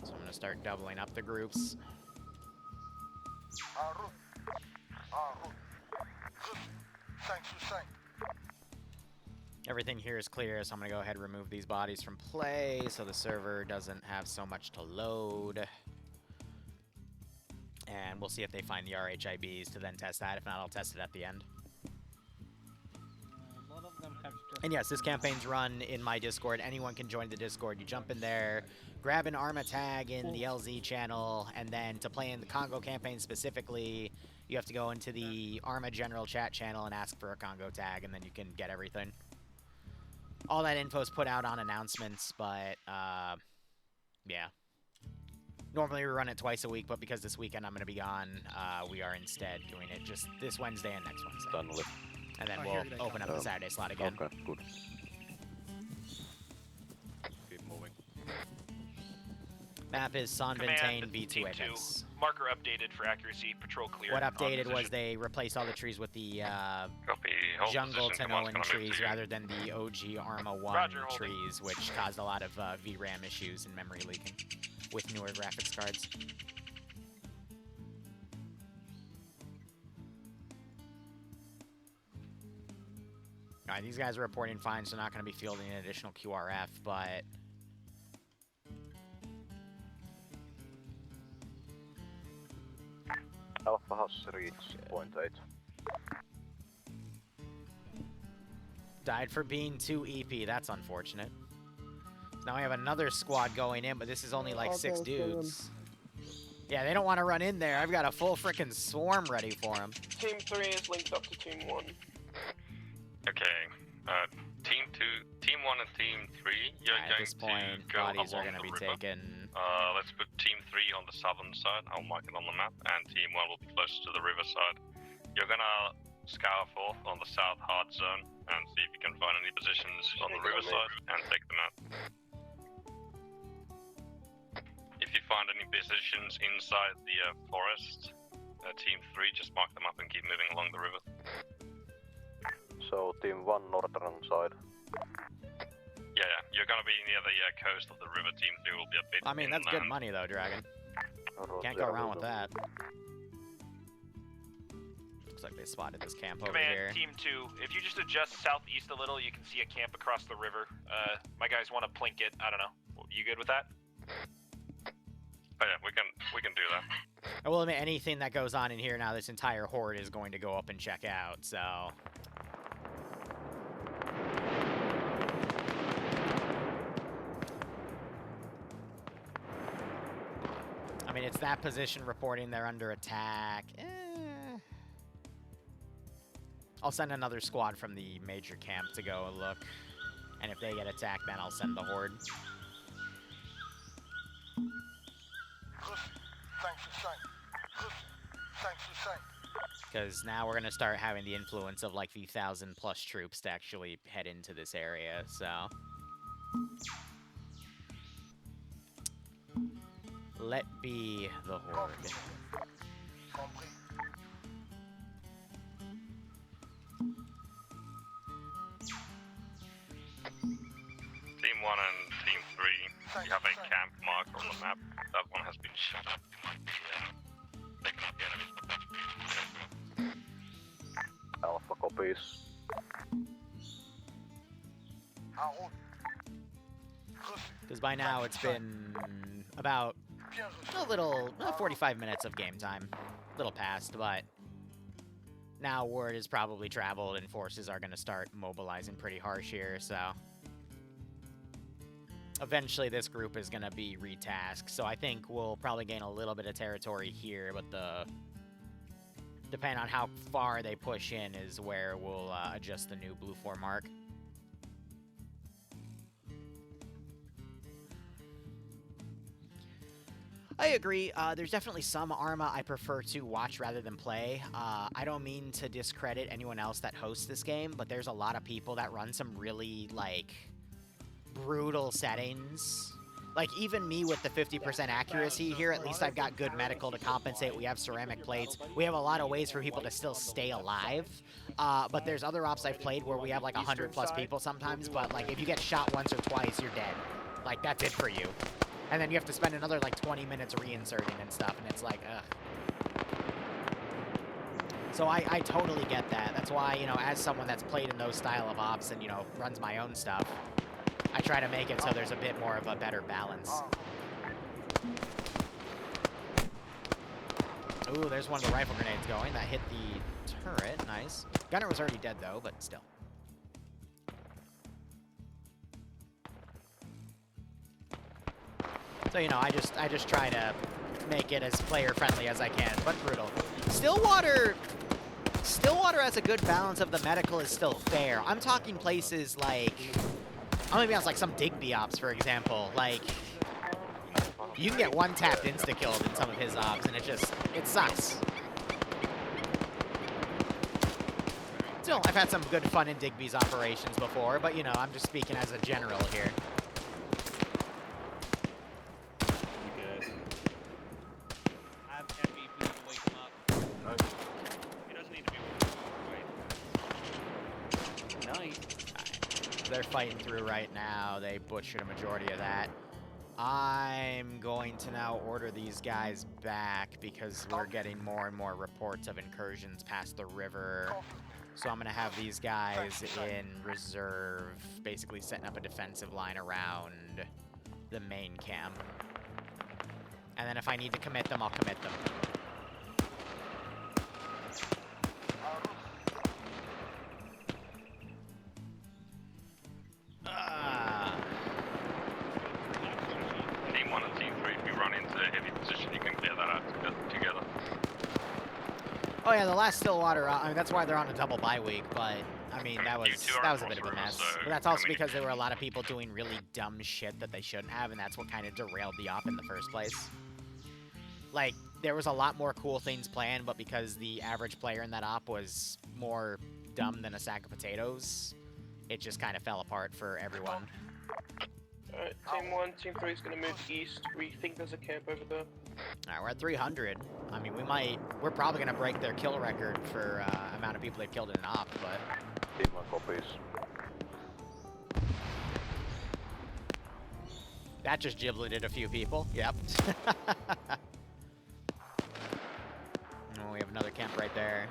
So I'm gonna start doubling up the groups. Everything here is clear, so I'm gonna go ahead and remove these bodies from play so the server doesn't have so much to load. And we'll see if they find the RHIBs to then test that. If not, I'll test it at the end. A lot of them have just... And yes, this campaign's run in my Discord. Anyone can join the Discord. You jump in there, grab an ARMA tag in the LZ channel, and then to play in the Congo campaign specifically, you have to go into the ARMA general chat channel and ask for a Congo tag, and then you can get everything. All that info's put out on announcements, but, yeah. Normally we run it twice a week, but because this weekend I'm going to be gone, we are instead doing it just this Wednesday and next Wednesday. Done with. And then we'll open up the Saturday slot again. Okay, good. Keep moving. Map is Sonventane V2 Apex. Marker updated for accuracy. Patrol clear. What updated was they replaced all the trees with the jungle Tanoan trees rather than the OG Arma 1 trees, which caused a lot of VRAM issues and memory leaking with newer graphics cards. Alright, these guys are reporting fine, so not going to be fielding an additional QRF, but... Alpha has reached point 8. Died for being too EP, that's unfortunate. Now we have another squad going in, but this is only like 6 dudes. Yeah, they don't want to run in there. I've got a full frickin' swarm ready for them. Team 3 is linked up to Team 1. Okay, Team 2, Team 1 and Team 3, you're At going this point, to go bodies are along going to the be river. taken. Let's put Team 3 on the southern side, I'll mark it on the map, and Team 1 will be close to the river side. You're gonna scour forth on the south hard zone and see if you can find any positions on the river side and take them out. If you find any positions inside the forest, Team 3, just mark them up and keep moving along the river. So, Team 1 northern side. Yeah, you're gonna be near the coast of the river. Team 2 will be a bit I mean, that's inland. good money though, Dragon. Can't go wrong with that. Looks like they spotted this camp over here. Command, Team 2, if you just adjust southeast a little, you can see a camp across the river. My guys want to plink it. I don't know. You good with that? Oh yeah, we can do that. I will admit, anything that goes on in here now, this entire horde is going to go up and check out, so... I mean, it's that position reporting they're under attack. I'll send another squad from the major camp to go and look. And if they get attacked, then I'll send the horde. Because now we're going to start having the influence of like the 1,000+ troops to actually head into this area, so... Let be the horde. Team 1 and Team 3, you have a camp marker on the map. That one has been shut up. You might be picking up the enemies. Alpha copies. Because by now it's been about a little, 45 minutes of game time. A little past, but now word is probably traveled and forces are going to start mobilizing pretty harsh here, so... Eventually this group is going to be retasked, so I think we'll probably gain a little bit of territory here, but depending on how far they push in is where we'll adjust the new Blue 4 mark. I agree. There's definitely some Arma I prefer to watch rather than play. I don't mean to discredit anyone else that hosts this game, but there's a lot of people that run some really, like, brutal settings. Like, even me with the 50% accuracy here, at least I've got good medical to compensate. We have ceramic plates. We have a lot of ways for people to still stay alive. But there's other ops I've played where we have, like, 100+ people sometimes, but, like, if you get shot once or twice, you're dead. Like, that's it for you. And then you have to spend another, like, 20 minutes reinserting and stuff, and it's like, ugh. So I totally get that. That's why, you know, as someone that's played in those style of ops and, you know, runs my own stuff, I try to make it so there's a bit more of a better balance. Ooh, there's one of the rifle grenades going. That hit the turret. Nice. Gunner was already dead, though, but still. So, you know, I just try to make it as player-friendly as I can, but brutal. Stillwater has a good balance of the medical is still fair. I'm talking places like... I'm gonna be honest, like some Digby ops, for example. Like, you can get one-tapped insta-killed in some of his ops, and it sucks. Still, I've had some good fun in Digby's operations before, but, you know, I'm just speaking as a general here. They're fighting through right now. They butchered a majority of that. I'm going to now order these guys back because we're getting more and more reports of incursions past the river. So I'm going to have these guys in reserve, basically setting up a defensive line around the main camp. And then if I need to commit them, I'll commit them. Team 1 and Team 3, if you run into a heavy position, you can clear that out together. Oh yeah, the last Stillwater, I mean, that's why they're on a double bye week, but, I mean, that was a bit of a mess. But that's also because there were a lot of people doing really dumb shit that they shouldn't have, and that's what kind of derailed the op in the first place. Like, there was a lot more cool things planned, but because the average player in that op was more dumb than a sack of potatoes, it just kind of fell apart for everyone. Alright, Team 1, Team 3 is going to move east. We think there's a camp over there. Alright, we're at 300. I mean, we're probably going to break their kill record for amount of people they've killed in an op, but... Team 1 copies. That just gibleted a few people, yep. Oh, we have another camp right there.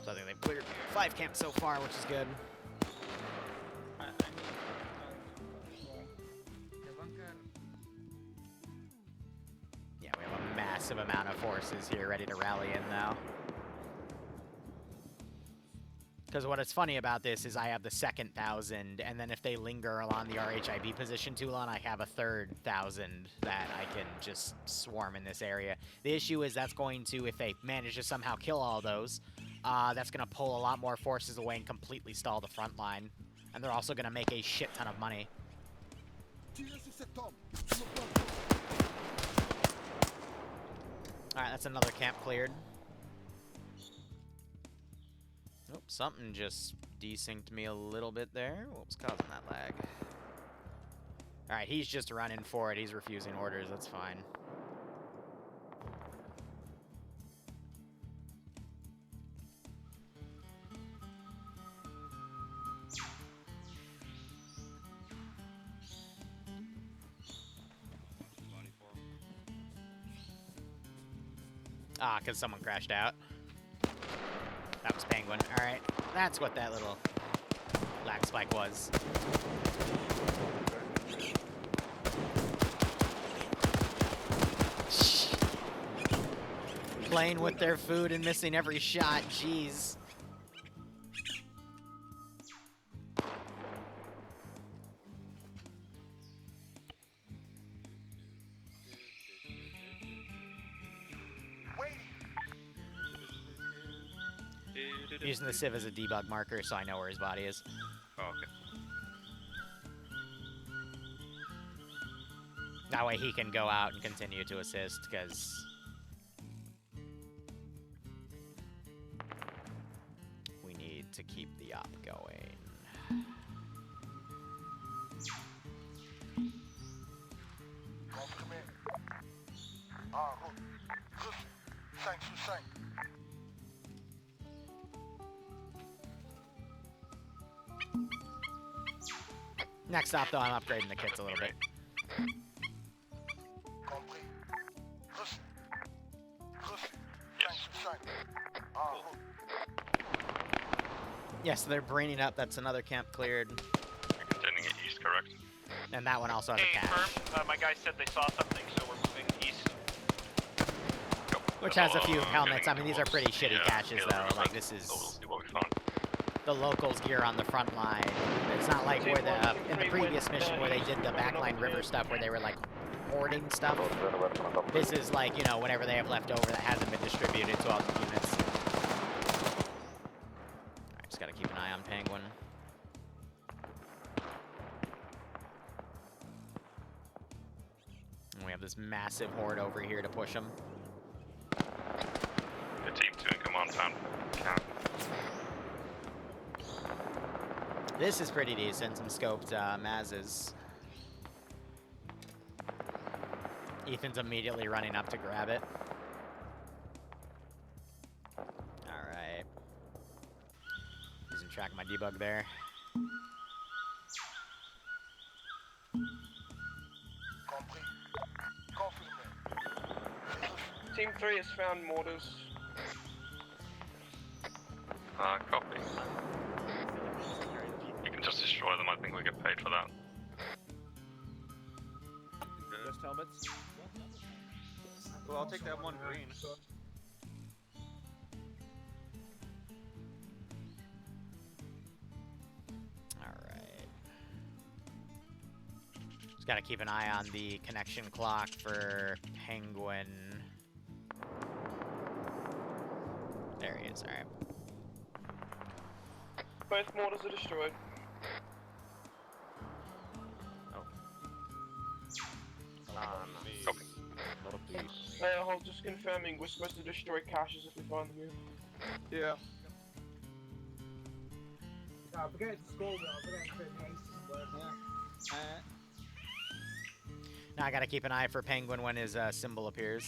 So I think they've cleared 5 camps so far, which is good. Yeah, we have a massive amount of forces here ready to rally in now. Because what is funny about this is I have the second 1,000, and then if they linger along the RHIB position too long, I have a third 1,000 that I can just swarm in this area. The issue is that's going to, if they manage to somehow kill all those, that's going to pull a lot more forces away and completely stall the front line. And they're also going to make a shit ton of money. Alright, that's another camp cleared. Oh, something just desynced me a little bit there. What was causing that lag? Alright, he's just running for it. He's refusing orders. That's fine. Ah, because someone crashed out. That was Penguin. Alright, that's what that little lag spike was. Playing with their food and missing every shot, jeez. Using the Civ as a debug marker so I know where his body is. Oh, okay. That way he can go out and continue to assist, because we need to keep the op going. Next stop, though, I'm upgrading the kits a little bit. Yes, they're braining up. That's another camp cleared. You're continuing it east, correct? And that one also has a cache. Confirm. My guy said they saw something, so we're moving east. Which has a few helmets. I mean, these are pretty shitty caches, though. Like, this is the locals' gear on the front line. It's not like where in the previous mission where they did the backline river stuff where they were, like, hoarding stuff. This is like, you know, whatever they have left over that hasn't been distributed to all the units. Alright, just gotta keep an eye on Penguin. And we have this massive horde over here to push them. The team 2 in command found camp. This is pretty decent. Some scoped Mazes. Ethan's immediately running up to grab it. Alright. Losing track of my debug there. Team 3 has found mortars. Copy. You can just destroy them, I think we get paid for that. Just helmets? Well, I'll take that one green. Alright. Just gotta keep an eye on the connection clock for Penguin. There he is, alright. Both mortars are destroyed. Copy. Hold, just confirming, we're supposed to destroy caches if we find them here. Yeah. Now I gotta keep an eye for Penguin when his symbol appears.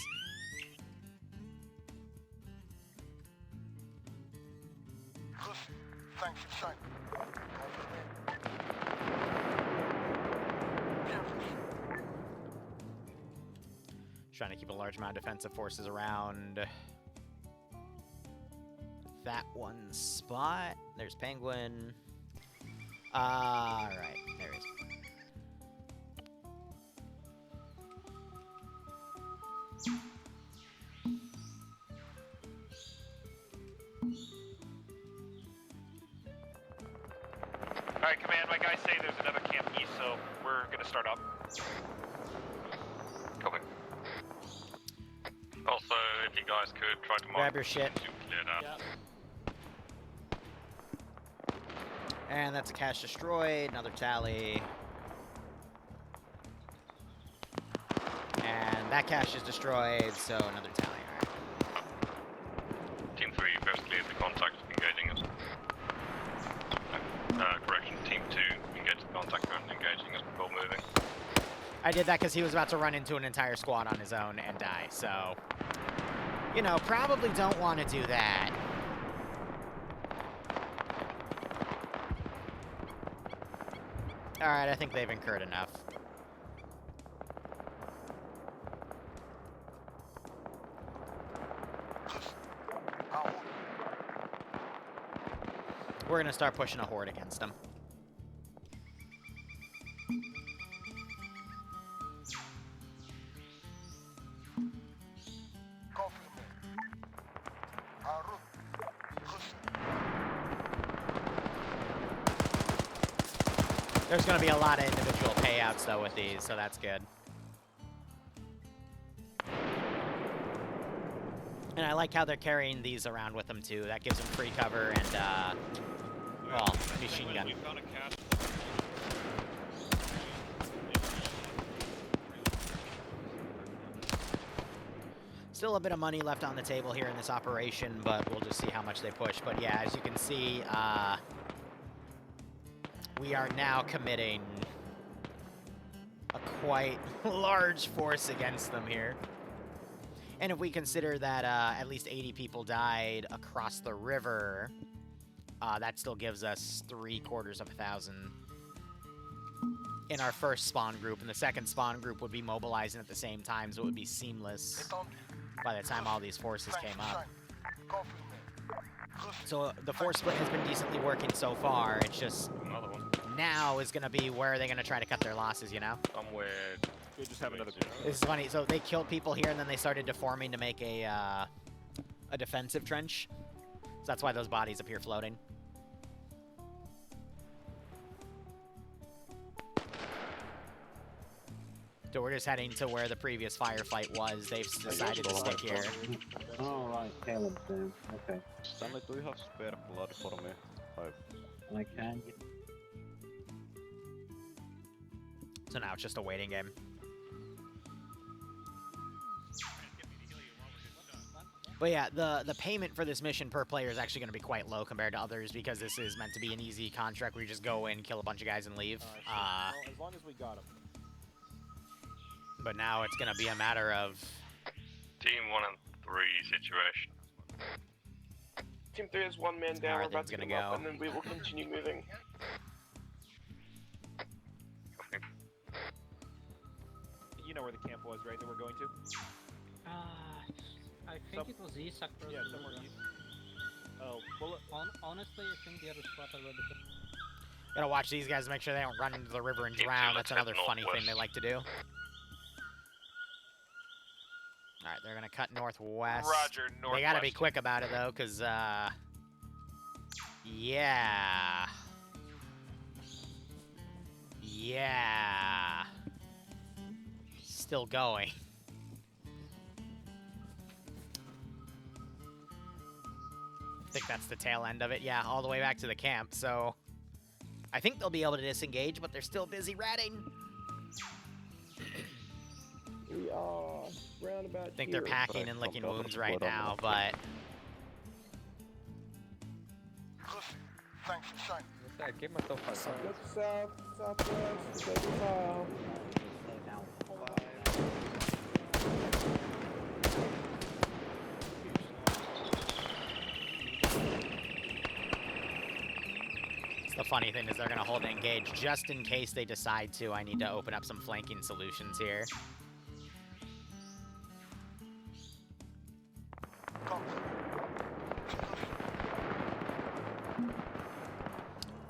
Trying to keep a large amount of defensive forces around that one spot. There's Penguin. Alright, there he is. Alright, command, my guys say there's another camp east, so we're gonna start up. Copy. Also, if you guys could try to mark Grab your shit. to clear that. Yep. And that's a cache destroyed, another tally. And that cache is destroyed, so another tally. Alright. Team 3 first cleared the contact, engaging us. Correction, Team 2 engage the contact and engaging us before moving. I did that because he was about to run into an entire squad on his own and die, so... You know, probably don't want to do that. Alright, I think they've incurred enough. We're gonna start pushing a horde against them. There's going to be a lot of individual payouts, though, with these, so that's good. And I like how they're carrying these around with them, too. That gives them free cover and, well, machine gun. Still a bit of money left on the table here in this operation, but we'll just see how much they push. But yeah, as you can see, we are now committing a quite large force against them here. And if we consider that at least 80 people died across the river, that still gives us 750,000. in our first spawn group, and the second spawn group would be mobilizing at the same time, so it would be seamless by the time all these forces came up. So the force split has been decently working so far. It's just now is going to be where are they going to try to cut their losses, you know? Somewhere. We just have another. This is funny. So they killed people here, and then they started deforming to make a defensive trench. So that's why those bodies appear floating. So we're just heading to where the previous firefight was. They've decided to stick here. Oh, right, Caleb, then. Okay. Stanley, do you have spare blood for me? I can. So now it's just a waiting game. But yeah, the payment for this mission per player is actually going to be quite low compared to others because this is meant to be an easy contract where you just go in, kill a bunch of guys, and leave. Well, as long as we got them. But now it's going to be a matter of... Team 1 and 3 situation. Team 3 is 1 man down. We're about to gonna go, go. and then we will continue moving. You know where the camp was, right? That we're going to. I think it was east across Yeah, the somewhere river. east. Oh, well, Honestly, I think the other spot already. Gotta watch these guys to make sure they don't run into the river and Team two, drown. let's That's head another funny thing northwest. they like to do. Alright, they're gonna cut northwest. Roger, They gotta be northwest. quick about it, though, because, yeah. Yeah. Still going. I think that's the tail end of it. Yeah, all the way back to the camp, so... I think they'll be able to disengage, but they're still busy ratting. We are round about I think they're packing and licking wounds right now, but... Thanks for saying. Look south, southwest, baby file. The funny thing is they're going to hold and engage just in case they decide to. I need to open up some flanking solutions here.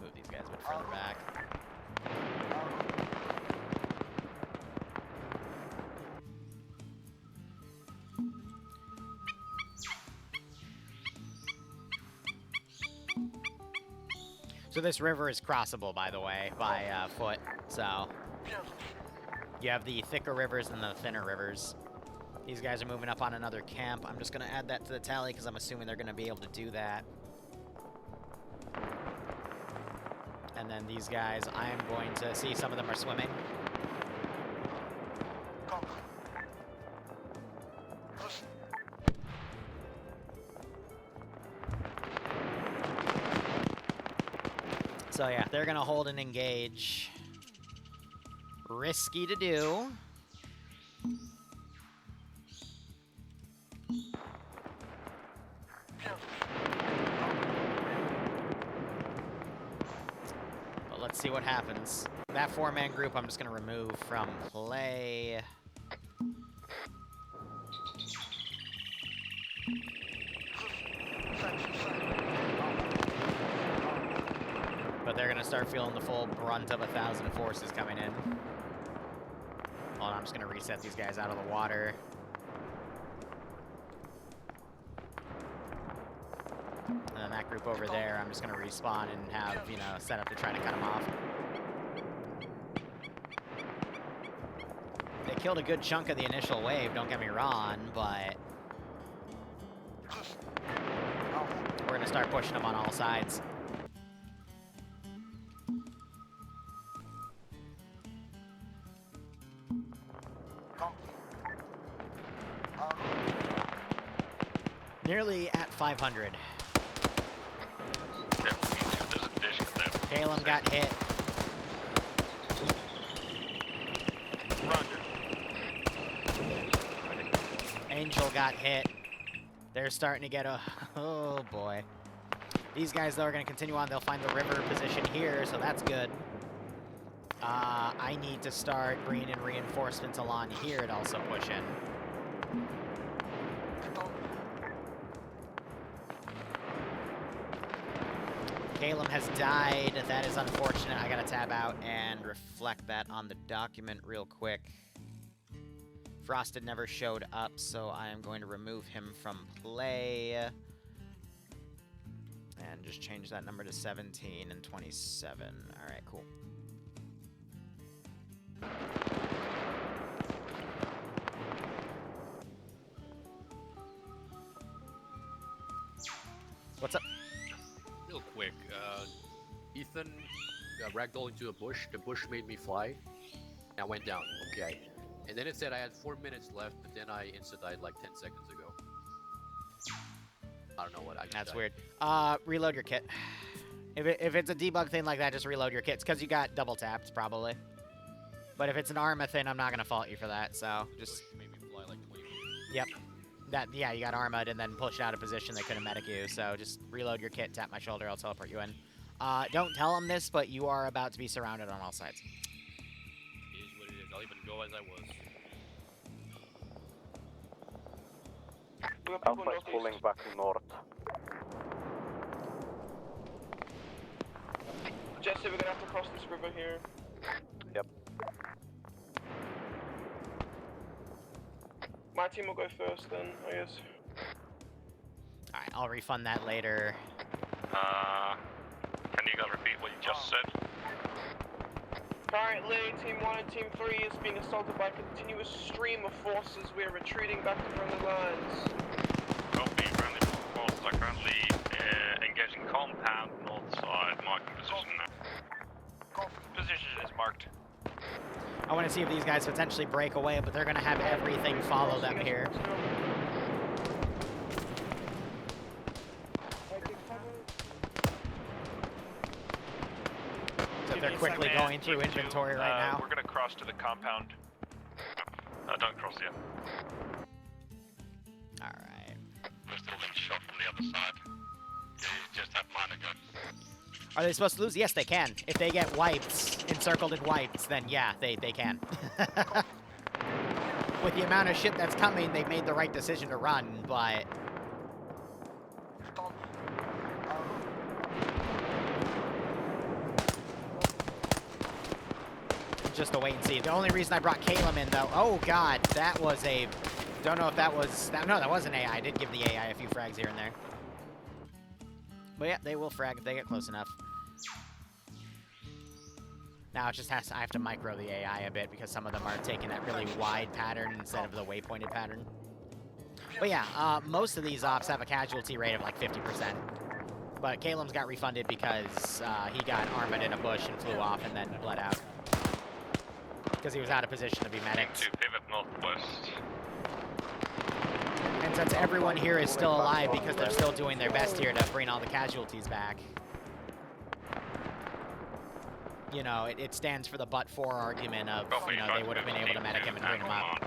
Move these guys a bit further back. So this river is crossable, by the way, by foot. So you have the thicker rivers and the thinner rivers. These guys are moving up on another camp. I'm just going to add that to the tally because I'm assuming they're going to be able to do that. And then these guys, I am going to see some of them are swimming. So yeah, they're gonna hold and engage. Risky to do. But let's see what happens. That 4-man group I'm just gonna remove from play. But they're gonna start feeling the full brunt of 1,000 forces coming in. Hold on, I'm just gonna reset these guys out of the water. And then that group over there, I'm just gonna respawn and have, you know, set up to try to cut them off. They killed a good chunk of the initial wave, don't get me wrong, but we're gonna start pushing them on all sides. Nearly at 500. Caleb got hit. Angel got hit. They're starting to get a... Oh, boy. These guys, though, are going to continue on. They'll find the river position here, so that's good. I need to start bringing in reinforcements along here to also push in. Caleb has died. That is unfortunate. I gotta tab out and reflect that on the document real quick. Frosted never showed up, so I am going to remove him from play. And just change that number to 17 and 27. Alright, cool. What's up? Real quick, Ethan got ragdolled into a bush. The bush made me fly. I went down. Okay. And then it said I had 4 minutes left, but then I insta-died like 10 seconds ago. I don't know what I That's died. weird. Reload your kit. If it's a debug thing like that, just reload your kits, because you got double tapped, probably. But if it's an Arma thing, I'm not going to fault you for that, so just... Made me fly like 20 meters. Yep. Yeah, you got Arma'd and then pushed out of position. They couldn't medic you, so just reload your kit, tap my shoulder, I'll teleport you in. Don't tell them this, but you are about to be surrounded on all sides. It is what it is. I'll even go as I was. Alpha is pulling back north. Jesse, we're gonna have to cross this river here. Yep. My team will go first then, I guess. Alright, I'll refund that later. Can you guys repeat what you just said? Currently, Team 1 and Team 3 is being assaulted by a continuous stream of forces. We are retreating back to friendly lines. Copy, friendly forces are currently engaging compound north side, marking position now. Position is marked. I want to see if these guys potentially break away, but they're going to have everything follow them here. So they're quickly going through inventory right now. We're gonna cross to the compound. Don't cross yet. Alright. We're still being shot from the other side. You just have minor guns. Are they supposed to lose? Yes, they can. If they get wiped, encircled and wiped, then yeah, they can. With the amount of shit that's coming, they've made the right decision to run, but... just to wait and see. The only reason I brought Caleb in, though... Oh, God, that was a... Don't know if that was... No, that wasn't AI. I did give the AI a few frags here and there. But yeah, they will frag if they get close enough. Now it just has to... I have to micro the AI a bit because some of them are taking that really wide pattern instead of the waypointed pattern. But yeah, most of these ops have a casualty rate of like 50%. But Caleb's got refunded because he got armored in a bush and flew off and then bled out. Because he was out of position to be medicked. To pivot northwest. And since everyone here is still alive because they're still doing their best here to bring all the casualties back, you know, it stands for the but-for argument of, you know, they would have been able to medic him and bring him up.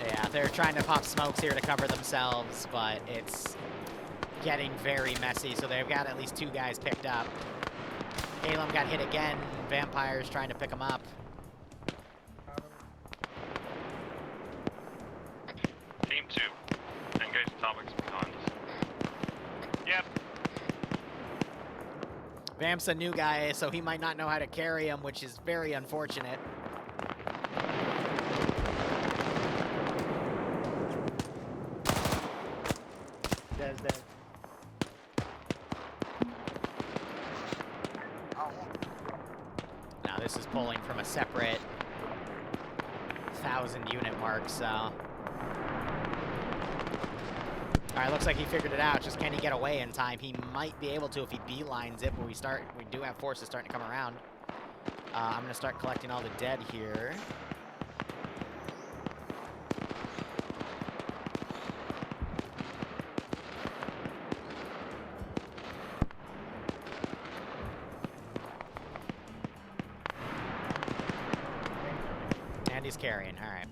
Yeah, they're trying to pop smokes here to cover themselves, but it's getting very messy, so they've got at least 2 guys picked up. Caleb got hit again. Vampires trying to pick him up. Team 2, engage topics behind us. Yep. Vamp's a new guy, so he might not know how to carry him, which is very unfortunate. Dead. Now this is pulling from a separate 1,000 unit mark, so... Alright, looks like he figured it out, just can he get away in time? He might be able to if he beelines it, but we do have forces starting to come around. I'm gonna start collecting all the dead here. And he's carrying, alright.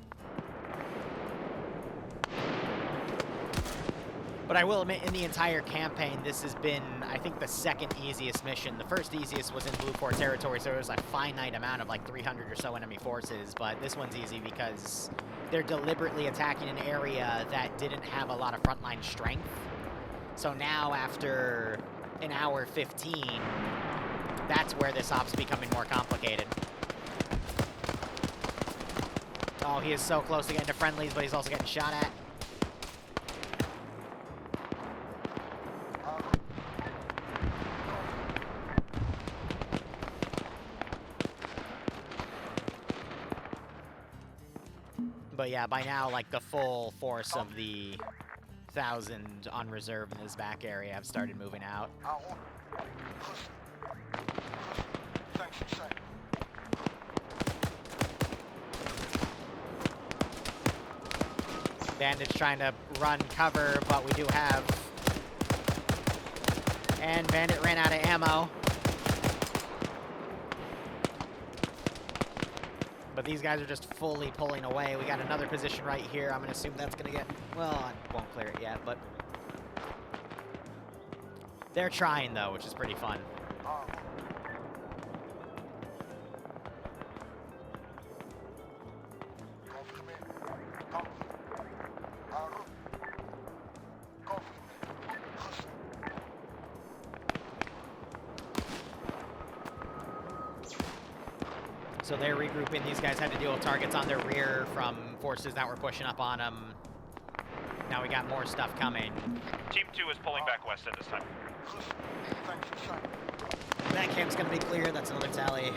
But I will admit, in the entire campaign, this has been, I think, the second easiest mission. The first easiest was in Blue Corps territory, so there was a finite amount of like 300 or so enemy forces, but this one's easy because they're deliberately attacking an area that didn't have a lot of frontline strength. So now, after an hour 15, that's where this op's becoming more complicated. Oh, he is so close to getting to friendlies, but he's also getting shot at. But yeah, by now, like, the full force of the 1,000 on reserve in this back area have started moving out. Bandit's trying to run cover, but we do have... And Bandit ran out of ammo. But these guys are just fully pulling away. We got another position right here. I'm going to assume that's going to get... Well, I won't clear it yet, but... They're trying, though, which is pretty fun. So they're regrouping. These guys had to deal with targets on their rear from forces that were pushing up on them. Now we got more stuff coming. Team 2 is pulling back west at this time. That camp's gonna be clear. That's another tally.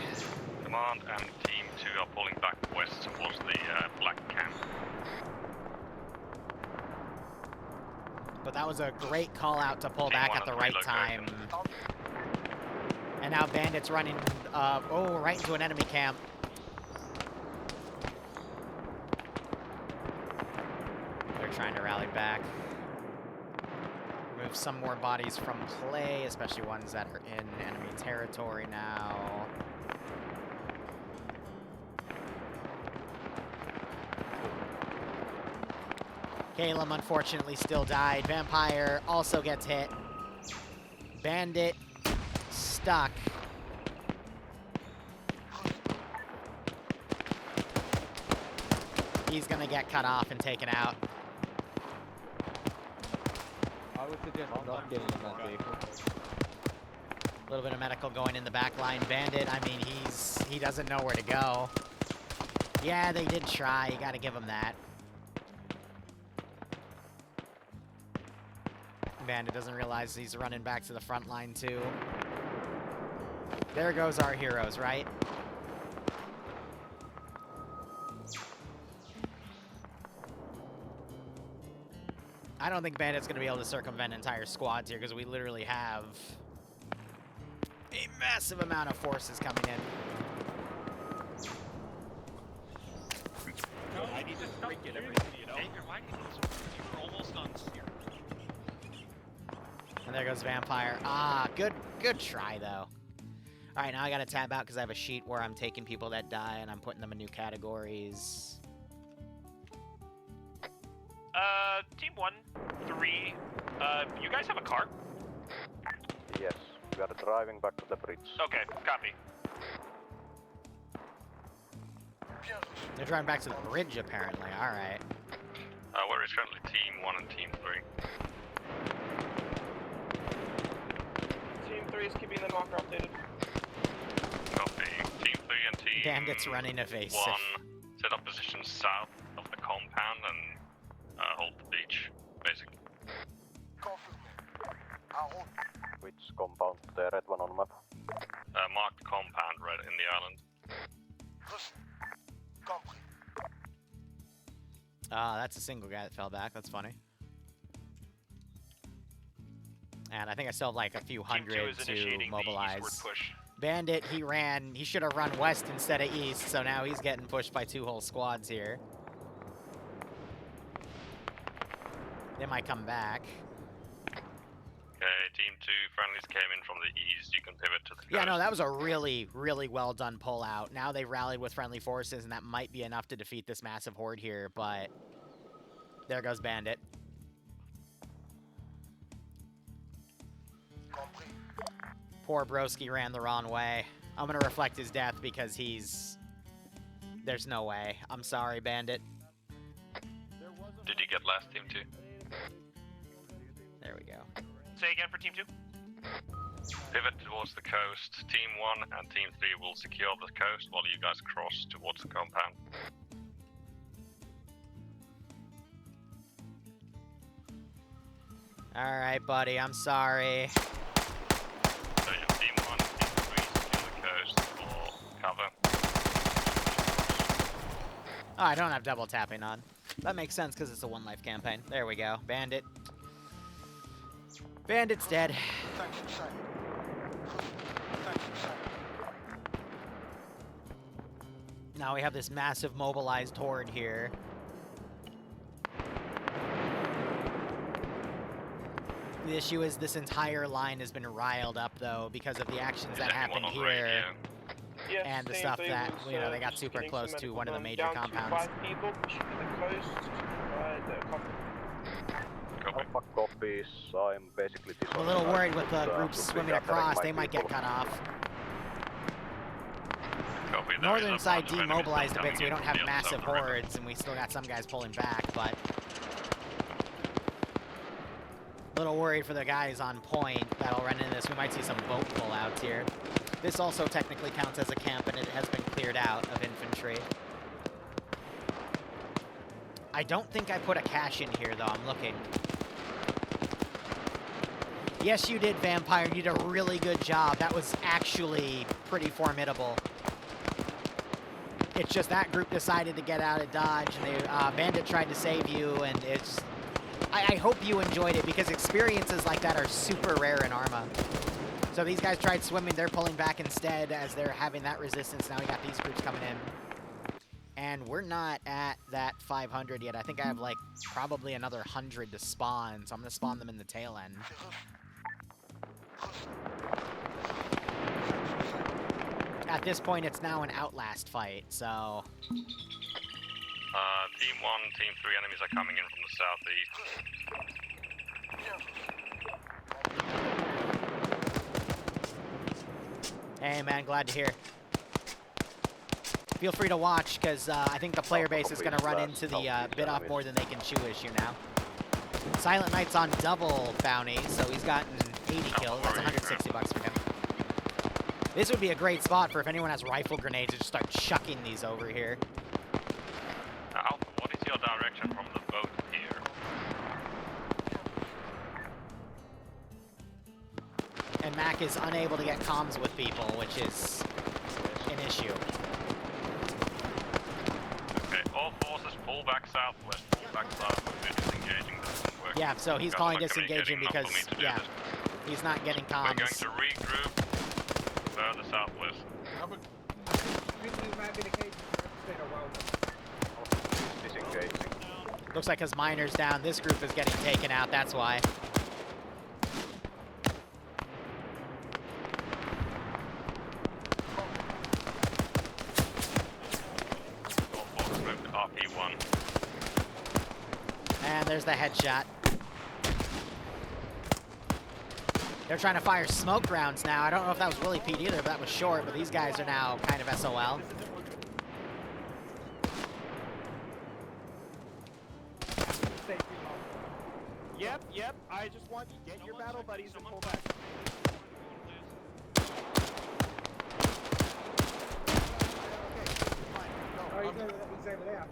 Command and Team 2 are pulling back west towards the black camp. But that was a great call out to pull back at the right time. And now Bandit's running, right into an enemy camp. They're trying to rally back. Remove some more bodies from play, especially ones that are in enemy territory now. Caleb unfortunately still died. Vampire also gets hit. Bandit stuck. He's gonna get cut off and taken out. I would suggest not getting in that vehicle. A little bit of medical going in the back line. Bandit, I mean, he doesn't know where to go. Yeah, they did try. You gotta give him that. Bandit doesn't realize he's running back to the front line, too. There goes our heroes, right? I don't think Bandit's going to be able to circumvent entire squads here because we literally have a massive amount of forces coming in. No, I need to break it everything, you know? You're almost on here. And there goes Vampire. Ah, good try, though. All right, now I got to tab out because I have a sheet where I'm taking people that die and I'm putting them in new categories. Team 1, 3, you guys have a car? Yes, we are driving back to the bridge. Okay, copy. They're driving back to the bridge, apparently. All right. Where is currently Team 1 and Team 3? Team 3 is keeping the marker updated. Copy. Team 3 and Team Bandits running evasive. 1 set up positions south of the compound and hold the beach, basically. Which compound? The red one on map? Marked compound right in the island. Ah, that's a single guy that fell back. That's funny. And I think I still have like a few hundred to mobilize. Bandit, he ran. He should have run west instead of east, so now he's getting pushed by 2 whole squads here. They might come back. Okay, Team 2 friendlies came in from the east. You can pivot to the coast. Yeah, no, that was a really, really well done pullout. Now they've rallied with friendly forces, and that might be enough to defeat this massive horde here, but there goes Bandit. Poor broski ran the wrong way. I'm gonna reflect his death because he's... There's no way. I'm sorry, Bandit. Did you get last team 2? There we go. Say again for Team 2? Pivot towards the coast. Team 1 and Team 3 will secure the coast while you guys cross towards the compound. Alright, buddy, I'm sorry. So your Team 1 and Team 3 secure the coast for cover. Oh, I don't have double tapping on. That makes sense because it's a one-life campaign. There we go. Bandit. Bandit's dead. Now we have this massive mobilized horde here. The issue is this entire line has been riled up, though, because of the actions that happened here. Yes, And the same stuff thing that, was, you know, they got just super getting close some to medical one of the men major down to compounds. 5 people pushing to the coast. Alpha copies. I'm basically I'm a little worried with the groups swimming across. They might get cut off. Northern side demobilized a bit, so we don't have massive hordes, and we still got some guys pulling back, but... A little worried for the guys on point that'll run into this. We might see some boat pullouts here. This also technically counts as a camp, and it has been cleared out of infantry. I don't think I put a cache in here, though. I'm looking. Yes, you did, Vampire. You did a really good job. That was actually pretty formidable. It's just that group decided to get out of Dodge, and they, Bandit tried to save you, and it's... I hope you enjoyed it, because experiences like that are super rare in Arma. So these guys tried swimming, they're pulling back instead as they're having that resistance. Now we got these groups coming in. And we're not at that 500 yet. I think I have, like, probably another 100 to spawn, so I'm going to spawn them in the tail end. At this point, it's now an Outlast fight, so... Team 1, Team 3 enemies are coming in from the southeast. Hey, man, glad to hear. Feel free to watch, because I think the player base is going to run into the bit off more than they can chew issue now. Silent Knight's on double bounty, so he's gotten 80 kills. That's 160 bucks for him. This would be a great spot for if anyone has rifle grenades to just start chucking these over here. Alpha, what is your direction from the boat here? And Mac is unable to get comms with people, which is an issue. Okay, all forces pull back southwest. Pull back southwest. Disengaging doesn't work. Yeah, so he's calling disengaging because, yeah, he's not getting comms. We're going to regroup further southwest. Disengaging. Looks like his miner's down. This group is getting taken out, that's why. And there's the headshot. They're trying to fire smoke rounds now. I don't know if that was really Pete either, but that was short, but these guys are now kind of SOL. Yep. I just want you to get your battle buddies and pull back.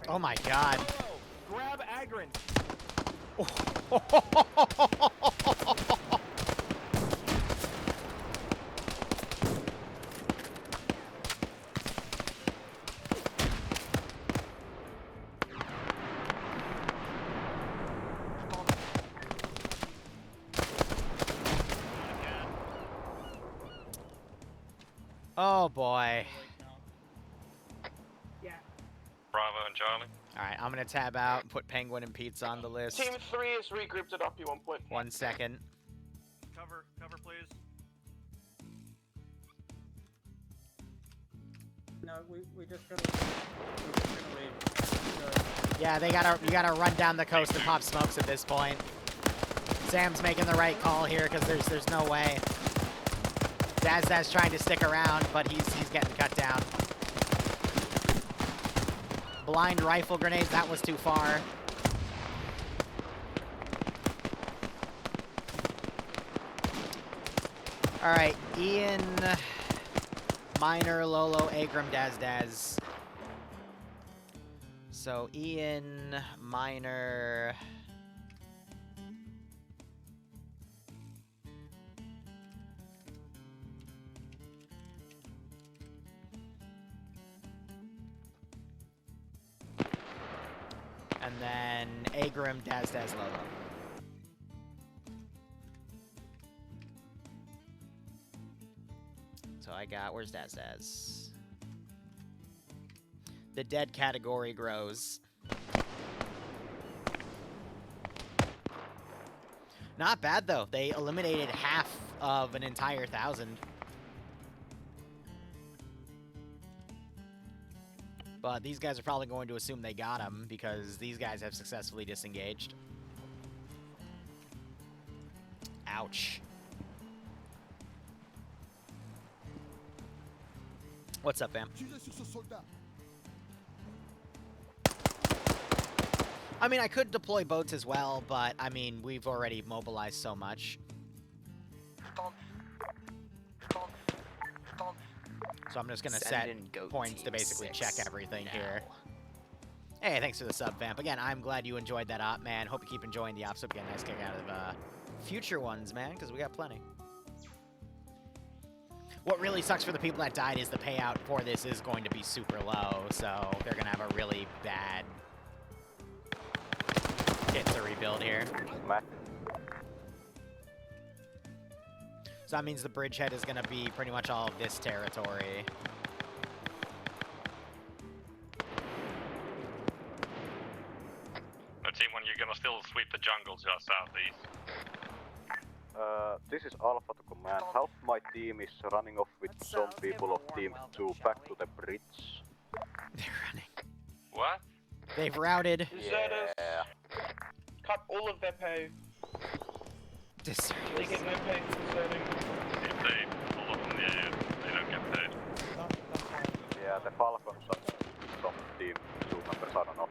Oh my god. Grab Agrin. Oh boy. Bravo and Charlie. Alright, I'm gonna tab out and put Penguin and Pizza on the list. Team 3 is regrouped at up 1 point. 1 second. Cover, please. No, we just gotta leave. Yeah, you gotta run down the coast and pop smokes at this point. Sam's making the right call here because there's no way. Daz trying to stick around, but he's getting cut down. Blind rifle grenades, that was too far. Alright, Ian, Minor, Lolo, Agram, Daz. So Ian, Minor... And then Agram, Daz, Lolo. So I got, where's Daz? The dead category grows. Not bad though. They eliminated half of an entire 1,000. But these guys are probably going to assume they got him because these guys have successfully disengaged. Ouch. What's up, fam? I mean, I could deploy boats as well, but, I mean, we've already mobilized so much. So I'm just going to set points to basically check everything here. Hey, thanks for the sub, Vamp. Again, I'm glad you enjoyed that op, man. Hope you keep enjoying the ops. Hope you get a nice kick out of future ones, man, because we got plenty. What really sucks for the people that died is the payout for this is going to be super low, so they're going to have a really bad hit to rebuild here. So that means the Bridgehead is going to be pretty much all of this territory. Team 1, you're going to still sweep the jungle to our southeast. This is Alpha to command. Half my team is running off with some people of Team 2 back to the bridge. They're running. What? They've routed. Deserters. Cut all of their pay. They get no pay for deserting. If they pull up on the air, they don't get paid. Yeah, the Falcons and some Team 2 members, I don't know.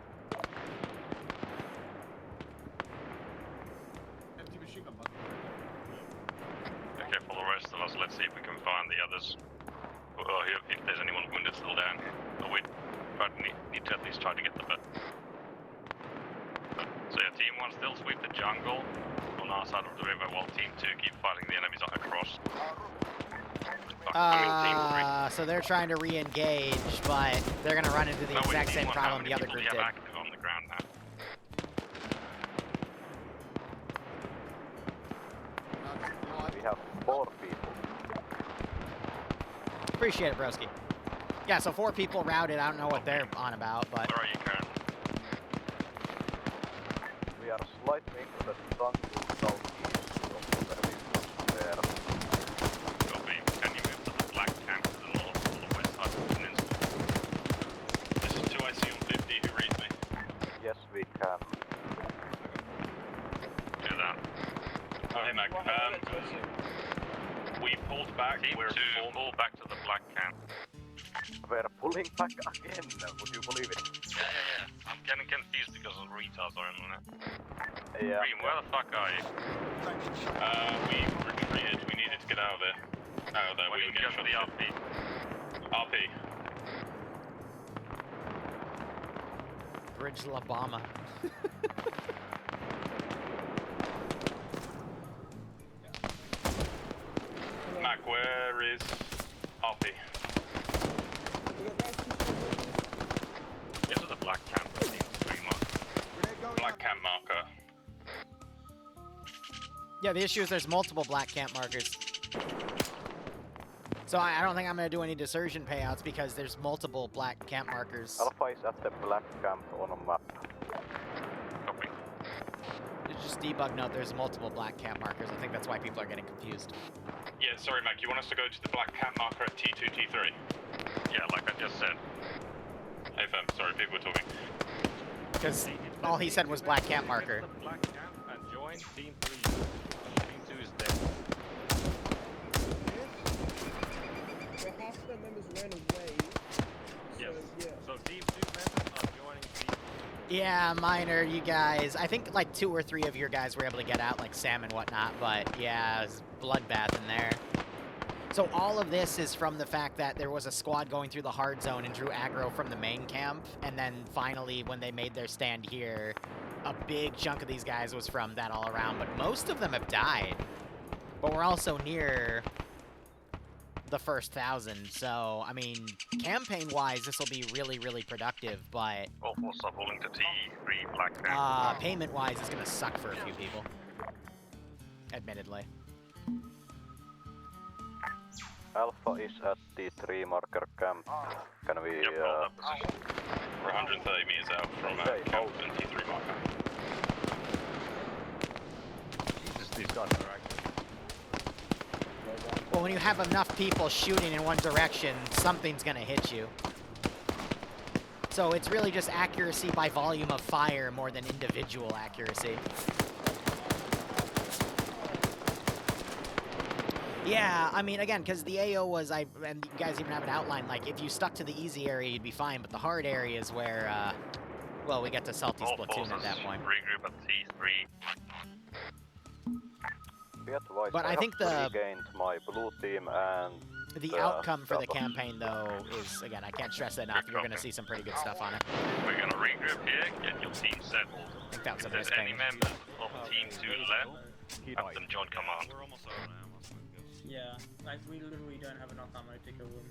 Okay, for the rest of us, let's see if we can find the others. Or if there's anyone wounded still down. But we need to at least try to get them back. So yeah, Team 1 still sweep the jungle on our side of the river, while Team 2 keep fighting the enemies across. So they're trying to re-engage, but they're going to run into the exact same problem the other group did. Active on the ground now? We have 4 people. Appreciate it, broski. Yeah, so 4 people routed. I don't know what they're on about, but... Where are you, Karen? We are slightly into the jungle southeast of where we there. Copy. Can you move to the black camp to the north or the west side of the peninsula? This is 2IC on 50, who reads me? Yes, we can. Do that. Oh, hey, Mac. We pulled back. Team 2 pulled back to the black camp. We're pulling back again, would you believe it? Yeah. I'm getting confused because the retards are in it. Yeah. Dream, where the fuck are you? We retreated. We needed to get out of there. Out of there. When We you were get getting to the shot. RP. RP. Bridge Labama. Mac, where is RP? Get to the black camp. Black camp marker. Yeah, the issue is there's multiple black camp markers. So I don't think I'm going to do any desertion payouts because there's multiple black camp markers. Alpha is at the black camp on a map. Copy. Just debug note, there's multiple black camp markers. I think that's why people are getting confused. Yeah, sorry, Mac. You want us to go to the black camp marker at T2, T3? Yeah, like I just said. Hey, fam. Sorry, people were talking. Because all he said was black camp marker. Black camp and join Team 3. Team 2 is dead. Well, half of their members ran away. Yes. So, yeah. So team 2 members are joining team. Yeah, Minor, you guys. I think like 2 or 3 of your guys were able to get out, like Sam and whatnot, but yeah, it was bloodbath in there. So all of this is from the fact that there was a squad going through the hard zone and drew aggro from the main camp, and then finally when they made their stand here, a big chunk of these guys was from that all around, but most of them have died. But we're also near the first 1,000, so, I mean, campaign-wise, this will be really, really productive, but... All forces are pulling to T3 Black. Payment-wise, it's gonna suck for a few people. Admittedly. Alpha is at T3 marker camp. Can we, Yep, hold that position. We're 130 meters out from camp and T3 marker. Jesus, these guys are active. Well, when you have enough people shooting in one direction, something's gonna hit you. So it's really just accuracy by volume of fire more than individual accuracy. Yeah, I mean, again, because the AO was, and you guys even have it outlined, like, if you stuck to the easy area, you'd be fine, but the hard area is where, well, we get to Salty's platoon at that point. Regroup at T3. But I think the regained my blue team and the outcome for the campaign, though, is, again, I can't stress that enough. You're going to see some pretty good stuff on it. We're going to regroup here, get your team settled. I think that was If a there's nice any thing. members of Team 2 left, have them join command. Yeah, like we literally don't have enough ammo to kill them.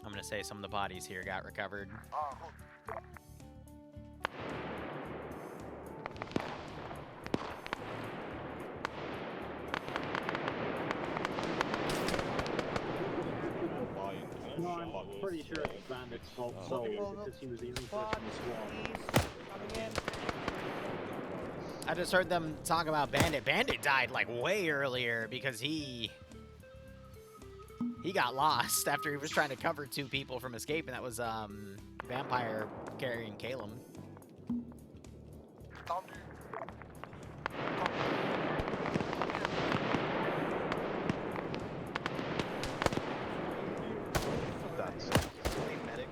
I'm going to say some of the bodies here got recovered. No, I'm pretty sure it's Bandit's fault solely because he was the only person in the squad. I just heard them talk about Bandit. Bandit died, like, way earlier because he got lost after he was trying to cover 2 people from escaping. That was, Vampire carrying Calum. That's medic.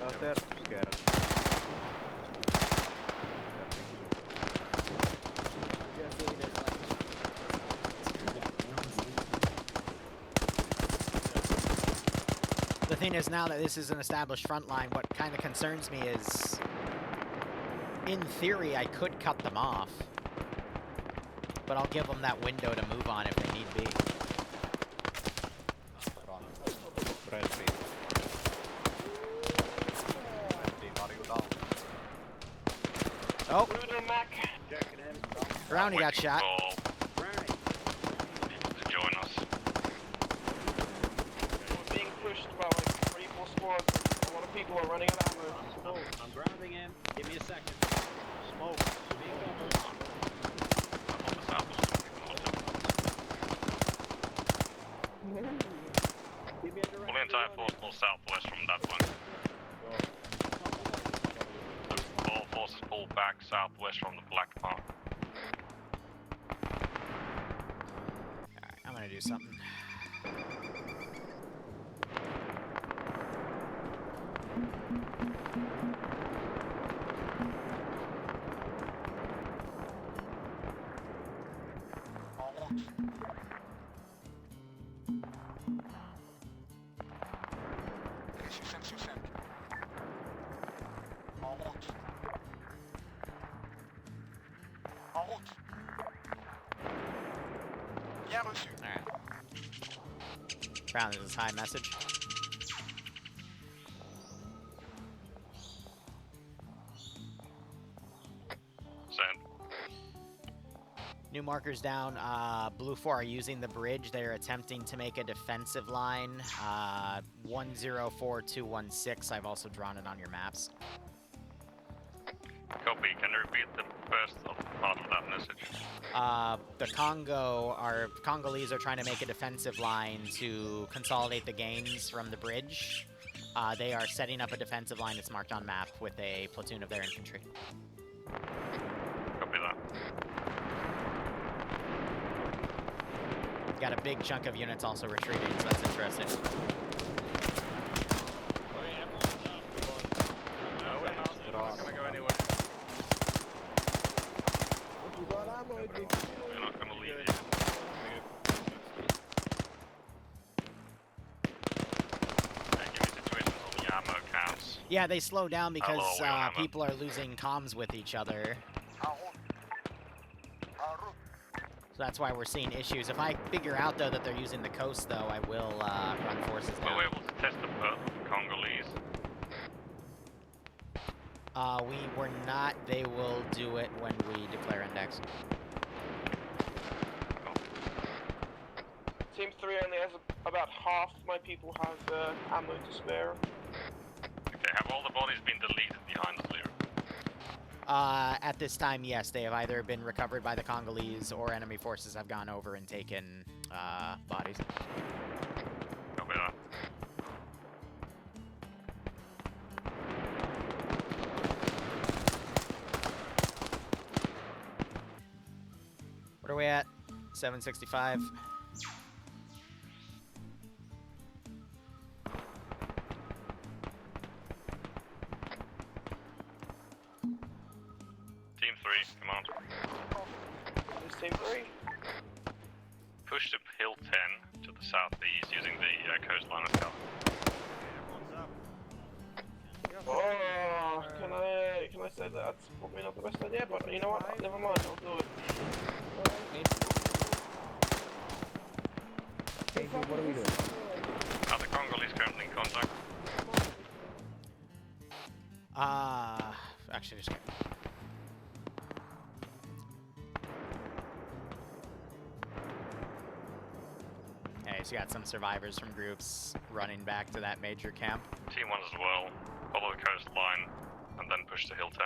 Out there, scared. The thing is, now that this is an established front line, what kind of concerns me is, in theory, I could cut them off. But I'll give them that window to move on if they need be. Oh! Brownie got shot. To join us. We're being pushed by like 3, 4 squads. A lot of people are running out of ammo. I'm grounding him. Give me a second. Smoke. Pull the entire force pull southwest from that point. All forces pull back southwest from the black part. Alright, I'm gonna do something. Alright. Brown, this is high message. Send. New markers down. Blue 4 are using the bridge. They're attempting to make a defensive line. 104216. I've also drawn it on your maps. Copy. Can you repeat the first part of that message? The Congolese are trying to make a defensive line to consolidate the gains from the bridge. They are setting up a defensive line that's marked on map with a platoon of their infantry. Copy that. Got a big chunk of units also retreating, so that's interesting. We're not gonna go anywhere. We're not gonna leave you. Give me situations on the ammo counts. Yeah, they slow down because Hello, we don't have a- people are losing comms with each other. So that's why we're seeing issues. If I figure out, though, that they're using the coast, though, I will run forces down. Were we able to test the Congolese? We were not. They will do it when we declare index. Team 3 only has about half my people have ammo to spare. Okay, have all the bodies been deleted behind us, Liru? At this time, yes, they have either been recovered by the Congolese or enemy forces have gone over and taken bodies. Copy that. What are we at? 765. Team 3, come on. This Team 3? Push to hill 10 to the southeast using the coastline as well. Oh, can I say that's probably not the best idea, but you know what? Never mind, I'll do it. Hey, what are we doing? Are the Congolese currently in contact? Actually, just kidding. Okay, so you got some survivors from groups running back to that major camp. Team 1 as well. Follow the coastline and then push to hill 10.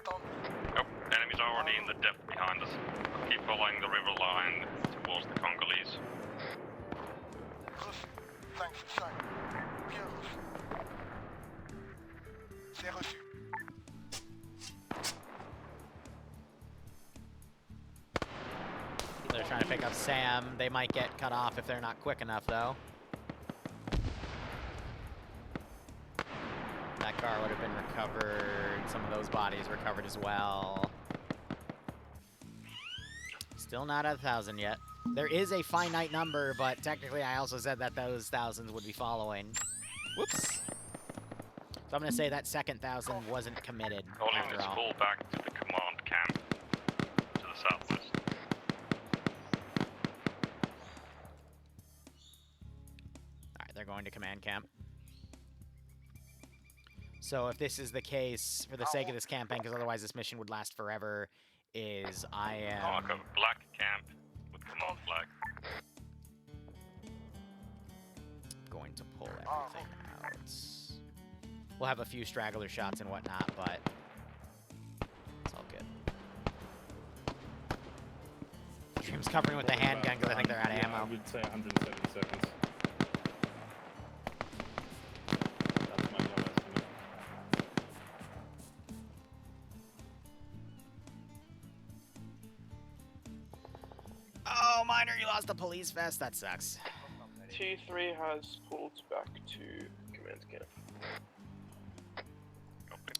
Oh, enemies are already in the depth behind us. Keep following the river line towards the Congolese. They're trying to pick up Sam. They might get cut off if they're not quick enough, though. That car would have been recovered. Some of those bodies recovered as well. Still not at 1,000 yet. There is a finite number, but technically I also said that those thousands would be following. Whoops. So I'm going to say that second 1,000 wasn't committed All after units all. pull back to the command camp to the southwest. Alright, they're going to command camp. So if this is the case, for the sake of this campaign, because otherwise this mission would last forever, is I am... Mark a black camp with command flag. going to pull everything out. We'll have a few straggler shots and whatnot, but it's all good. Dream's covering with the handgun because I think they're out of ammo. I would say 170 seconds. That's my low estimate. Oh, Miner, you lost the police vest. That sucks. T3 has pulled back to command camp.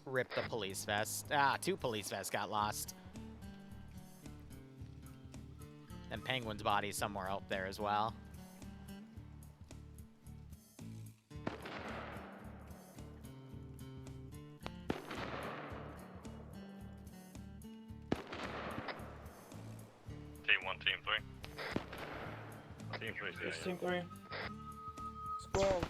Rip the police vest. Ah, 2 police vests got lost. And Penguin's body's somewhere up there as well. Team 1, Team 3. Team 3, Yes, Team 3. Squad.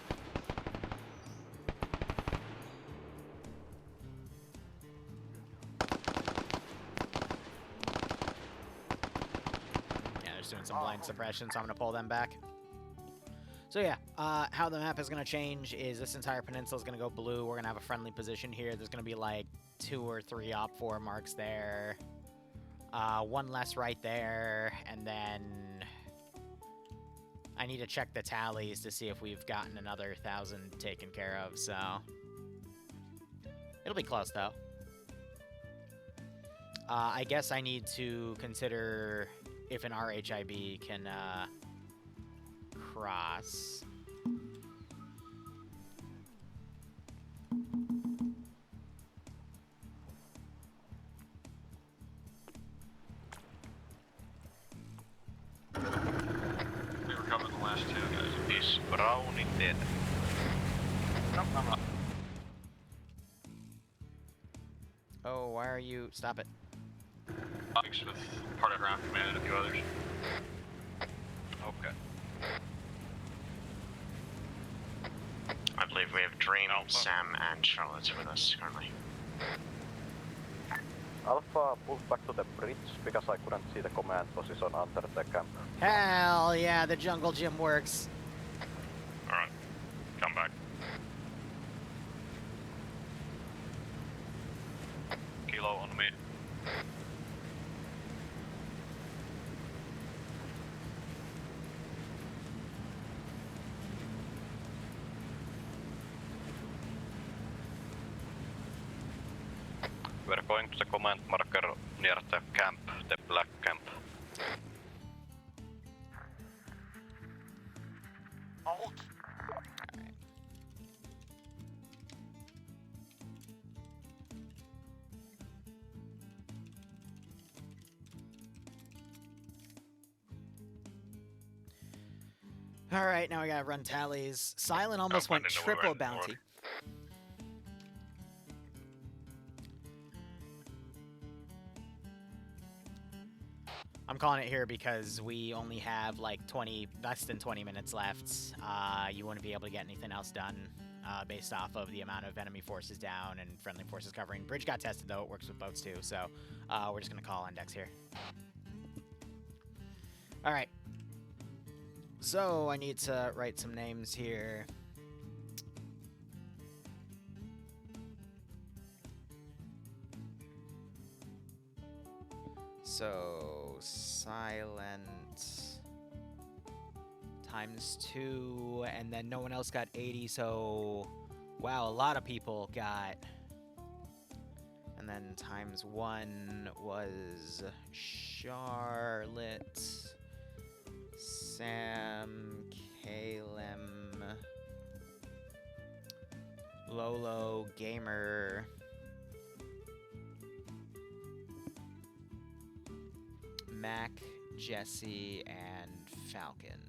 Yeah, they're doing some blind suppression, so I'm going to pull them back. So yeah, how the map is going to change is this entire peninsula is going to go blue. We're going to have a friendly position here. There's going to be like 2 or 3 OP4 marks there. 1 less right there. And then I need to check the tallies to see if we've gotten another 1,000 taken care of, so it'll be close, though. I guess I need to consider if an RHIB can cross. We recovered the last 2 guys. Is Brownie dead? No. Oh, why are you... Stop it. Mixed with part of ground command and a few others. Okay. I believe we have Dream, Sam, and Charlotte with us currently. Alpha, move back to the bridge because I couldn't see the command position under the camp. Hell yeah, the jungle gym works. Alright. Come back. Kilo on me. We're going to the command marker near the camp, the black camp. Halt! Alright, now we gotta run tallies. Silent almost went triple bounty. I'm calling it here because we only have like less than 20 minutes left. You wouldn't be able to get anything else done based off of the amount of enemy forces down and friendly forces covering. Bridge got tested though, it works with boats too, so we're just gonna call index here. Alright. So I need to write some names here. So silent times 2, and then no one else got 80, so wow, a lot of people got. And then times 1 was Charlotte, Sam, Kalem, Lolo, Gamer, Mac, Jesse, and Falcon.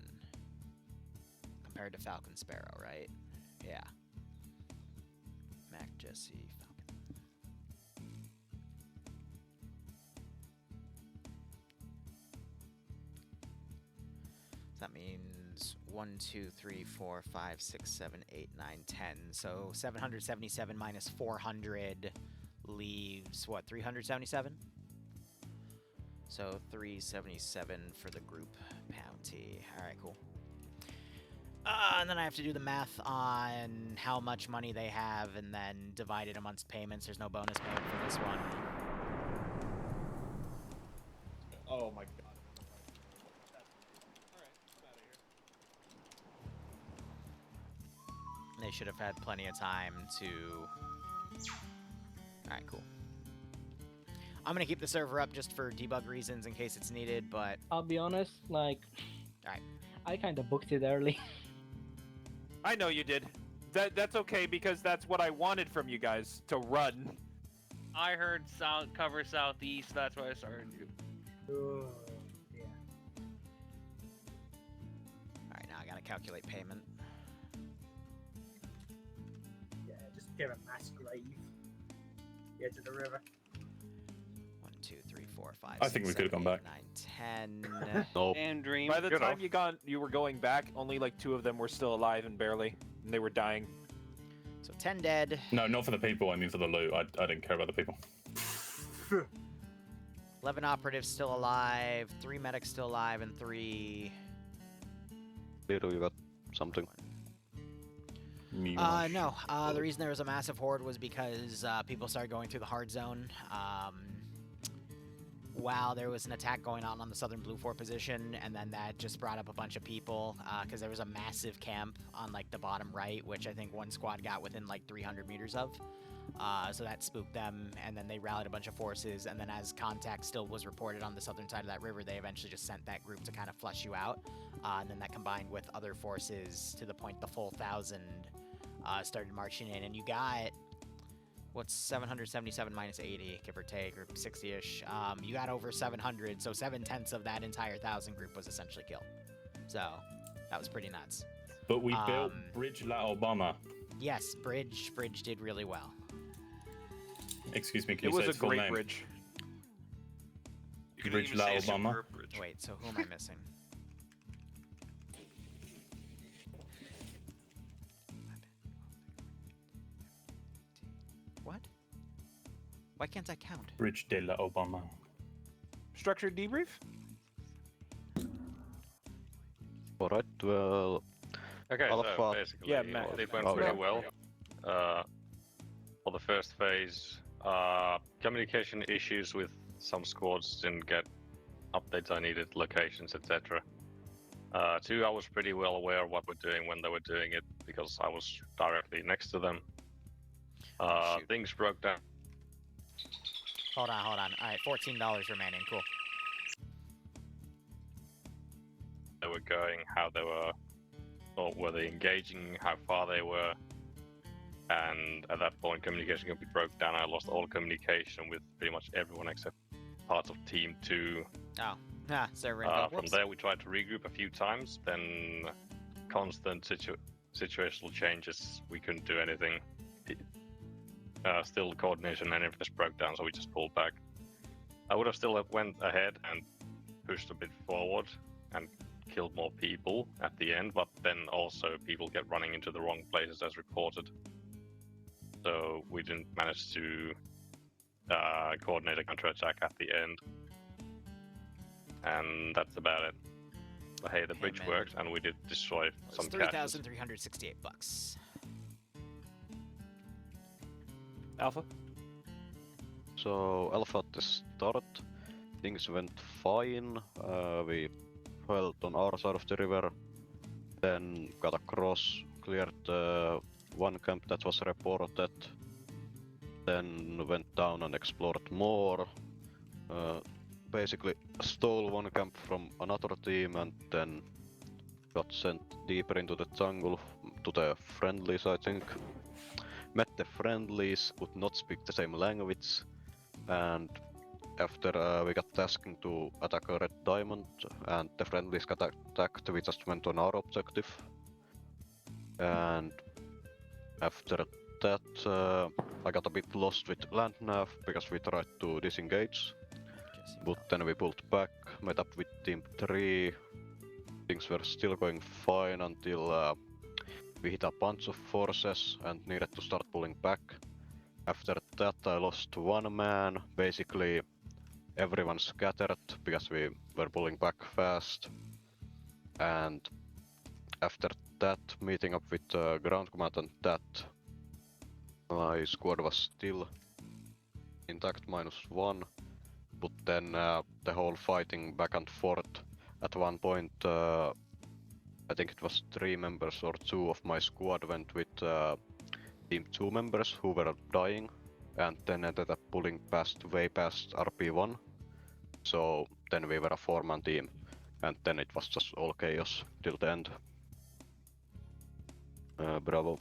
Compared to Falcon Sparrow, right? Yeah. Mac, Jesse, Falcon. So that means 1, 2, 3, 4, 5, 6, 7, 8, 9, 10. So 777 minus 400 leaves, what, 377? So 377 for the group bounty. Alright, cool. And then I have to do the math on how much money they have and then divide it amongst payments. There's no bonus payment for this one. Oh my god. They should have had plenty of time to... Alright, cool. I'm gonna keep the server up just for debug reasons in case it's needed, but... I'll be honest, like... Alright. I kinda booked it early. I know you did. That's okay because that's what I wanted from you guys, to run. I heard cover southeast, that's why I started you. Yeah. Alright, now I gotta calculate payment. Yeah, just give a mass grave. Get to the river. 1, 2, 3, 4, 5, I think we could have gone back. 9, 10. Nope. And Dream. By the time you were going back, only like 2 of them were still alive and barely, and they were dying. So 10 dead. No, not for the people, I mean for the loot. I didn't care about the people. 11 operatives still alive, 3 medics still alive, and 3... Liru, you got something? No. The reason there was a massive horde was because people started going through the hard zone. While there was an attack going on the southern blue fort position, and then that just brought up a bunch of people because there was a massive camp on like the bottom right, which I think one squad got within like 300 meters of. So that spooked them, and then they rallied a bunch of forces, and then as contact still was reported on the southern side of that river, they eventually just sent that group to kind of flush you out, and then that combined with other forces to the point the full 1,000 started marching in, and you got, what's 777 minus 80, give or take, or 60-ish, you got over 700, so 7/10 of that entire 1,000 group was essentially killed. So, that was pretty nuts. But we built Bridge La Obama. Yes, Bridge did really well. Excuse me, can It you was say a its full great name? bridge. Bridge La Obama. Wait, so who am I missing? What? Why can't I count? Bridge de la Obama. Structured debrief? Alright, well... Okay, Alpha. so basically, Yeah, Matt. it went Oh, pretty yeah. well. For the first phase, communication issues with some squads didn't get updates I needed, locations, etc. 2, I was pretty well aware of what we're doing when they were doing it because I was directly next to them. Things broke down. Hold on. Alright, $14 remaining, cool. They were going, how they were, or were they engaging, how far they were, and at that point communication completely broke down. I lost all communication with pretty much everyone except parts of Team 2. Oh, server From there we tried to regroup a few times, then constant situational changes, we couldn't do anything. Still coordination and everything broke down, so we just pulled back. I would have still went ahead and pushed a bit forward and killed more people at the end, but then also people kept running into the wrong places as reported. So we didn't manage to coordinate a counterattack at the end. And that's about it. But hey, the bridge worked and we did destroy some caches. $3,368. Alpha? So, Alpha at the start, things went fine. We held on our side of the river, then got across, cleared one camp that was reported, then went down and explored more. Basically stole one camp from another team and then got sent deeper into the jungle to the friendlies, I think. Met the friendlies, could not speak the same language, and after we got tasking to attack a red diamond and the friendlies got attacked, we just went on our objective. And after that I got a bit lost with land nav because we tried to disengage. But then we pulled back, met up with Team 3. Things were still going fine until we hit a bunch of forces and needed to start pulling back. After that I lost one man, basically everyone scattered because we were pulling back fast. And after that, meeting up with ground command and that, my squad was still intact -1. But then the whole fighting back and forth, at one point I think it was 3 members or 2 of my squad went with Team 2 members who were dying, and then ended up pulling way past RP1. So then we were a 4-man team, and then it was just all chaos till the end. Bravo.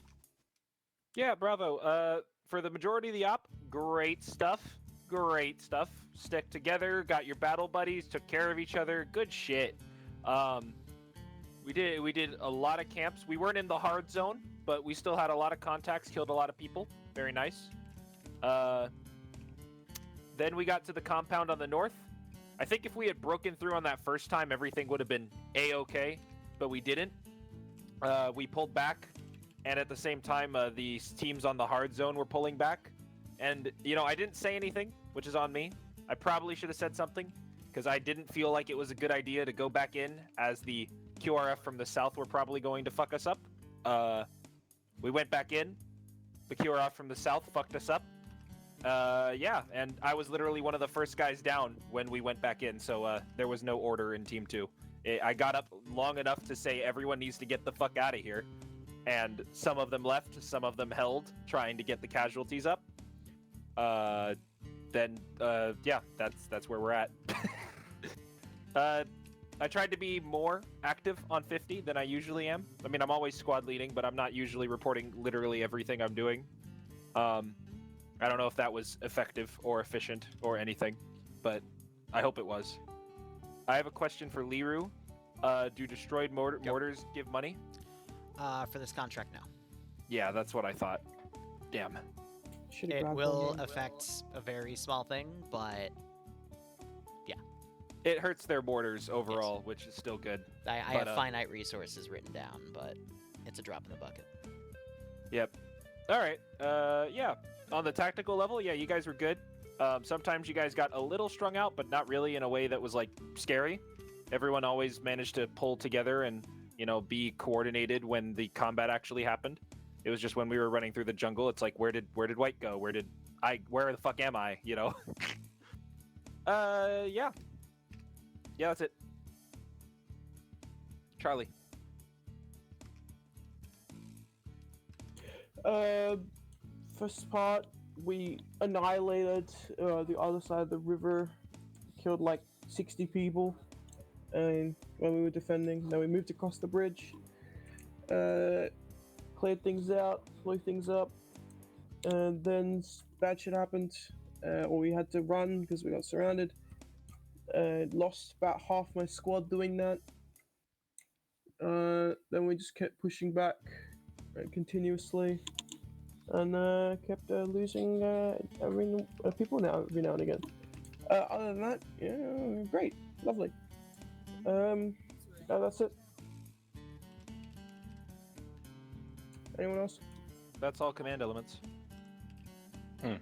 Yeah, bravo. For the majority of the op, great stuff. Great stuff. Stick together, got your battle buddies, took care of each other. Good shit. We did a lot of camps. We weren't in the hard zone, but we still had a lot of contacts, killed a lot of people. Very nice. Then we got to the compound on the north. I think if we had broken through on that first time, everything would have been A-okay, but we didn't. We pulled back, and at the same time, the teams on the hard zone were pulling back. And, you know, I didn't say anything, which is on me. I probably should have said something, because I didn't feel like it was a good idea to go back in as the QRF from the south were probably going to fuck us up. We went back in. The QRF from the south fucked us up. Yeah, and I was literally one of the first guys down when we went back in, so there was no order in Team 2. I got up long enough to say everyone needs to get the fuck out of here, and some of them left, some of them held, trying to get the casualties up. Yeah, that's where we're at. I tried to be more active on 50 than I usually am. I mean, I'm always squad leading, but I'm not usually reporting literally everything I'm doing. I don't know if that was effective or efficient or anything, but I hope it was. I have a question for Liru. Do destroyed mortars give money? For this contract, no. Yeah, that's what I thought. Damn. It will affect a very small thing, but yeah. It hurts their mortars overall, which is still good. I have finite resources written down, but it's a drop in the bucket. Yep. All right. Yeah. On the tactical level, yeah, you guys were good. Sometimes you guys got a little strung out, but not really in a way that was like scary. Everyone always managed to pull together and, you know, be coordinated when the combat actually happened. It was just when we were running through the jungle, it's like, where did White go? Where the fuck am I? You know? Yeah. Yeah, that's it. Charlie. First part, we annihilated the other side of the river, killed like 60 people, and when we were defending, then we moved across the bridge, cleared things out, blew things up, and then bad shit happened, or we had to run because we got surrounded. Lost about half my squad doing that. Then we just kept pushing back continuously, and kept losing people every now and again. Other than that, yeah, great, lovely. That's it. Anyone else? That's all command elements. For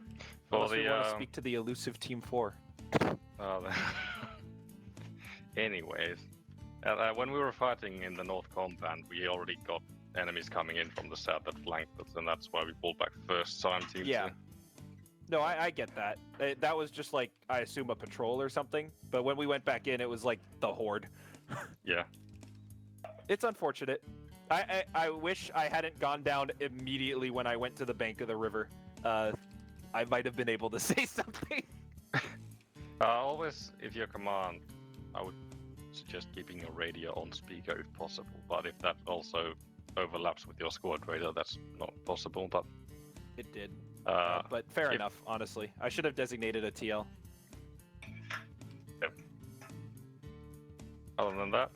Unless we want to speak to the elusive Team 4. Anyways, when we were fighting in the North Compound, we already got enemies coming in from the south that flanked us, and that's why we pulled back first time, Team 2. No, I get that. That was just like, I assume, a patrol or something. But when we went back in, it was like the Horde. Yeah. It's unfortunate. I wish I hadn't gone down immediately when I went to the bank of the river. I might have been able to say something. Always, if your command, I would suggest keeping your radio on speaker if possible. But if that also overlaps with your squad radar, that's not possible. But it did. But fair enough, honestly. I should have designated a TL. Yep. Other than that,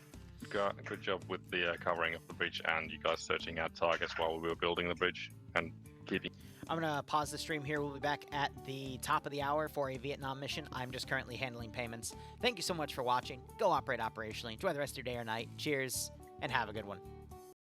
good job with the covering of the bridge and you guys searching out targets while we were building the bridge and keeping... I'm going to pause the stream here. We'll be back at the top of the hour for a Vietnam mission. I'm just currently handling payments. Thank you so much for watching. Go operate operationally. Enjoy the rest of your day or night. Cheers, and have a good one.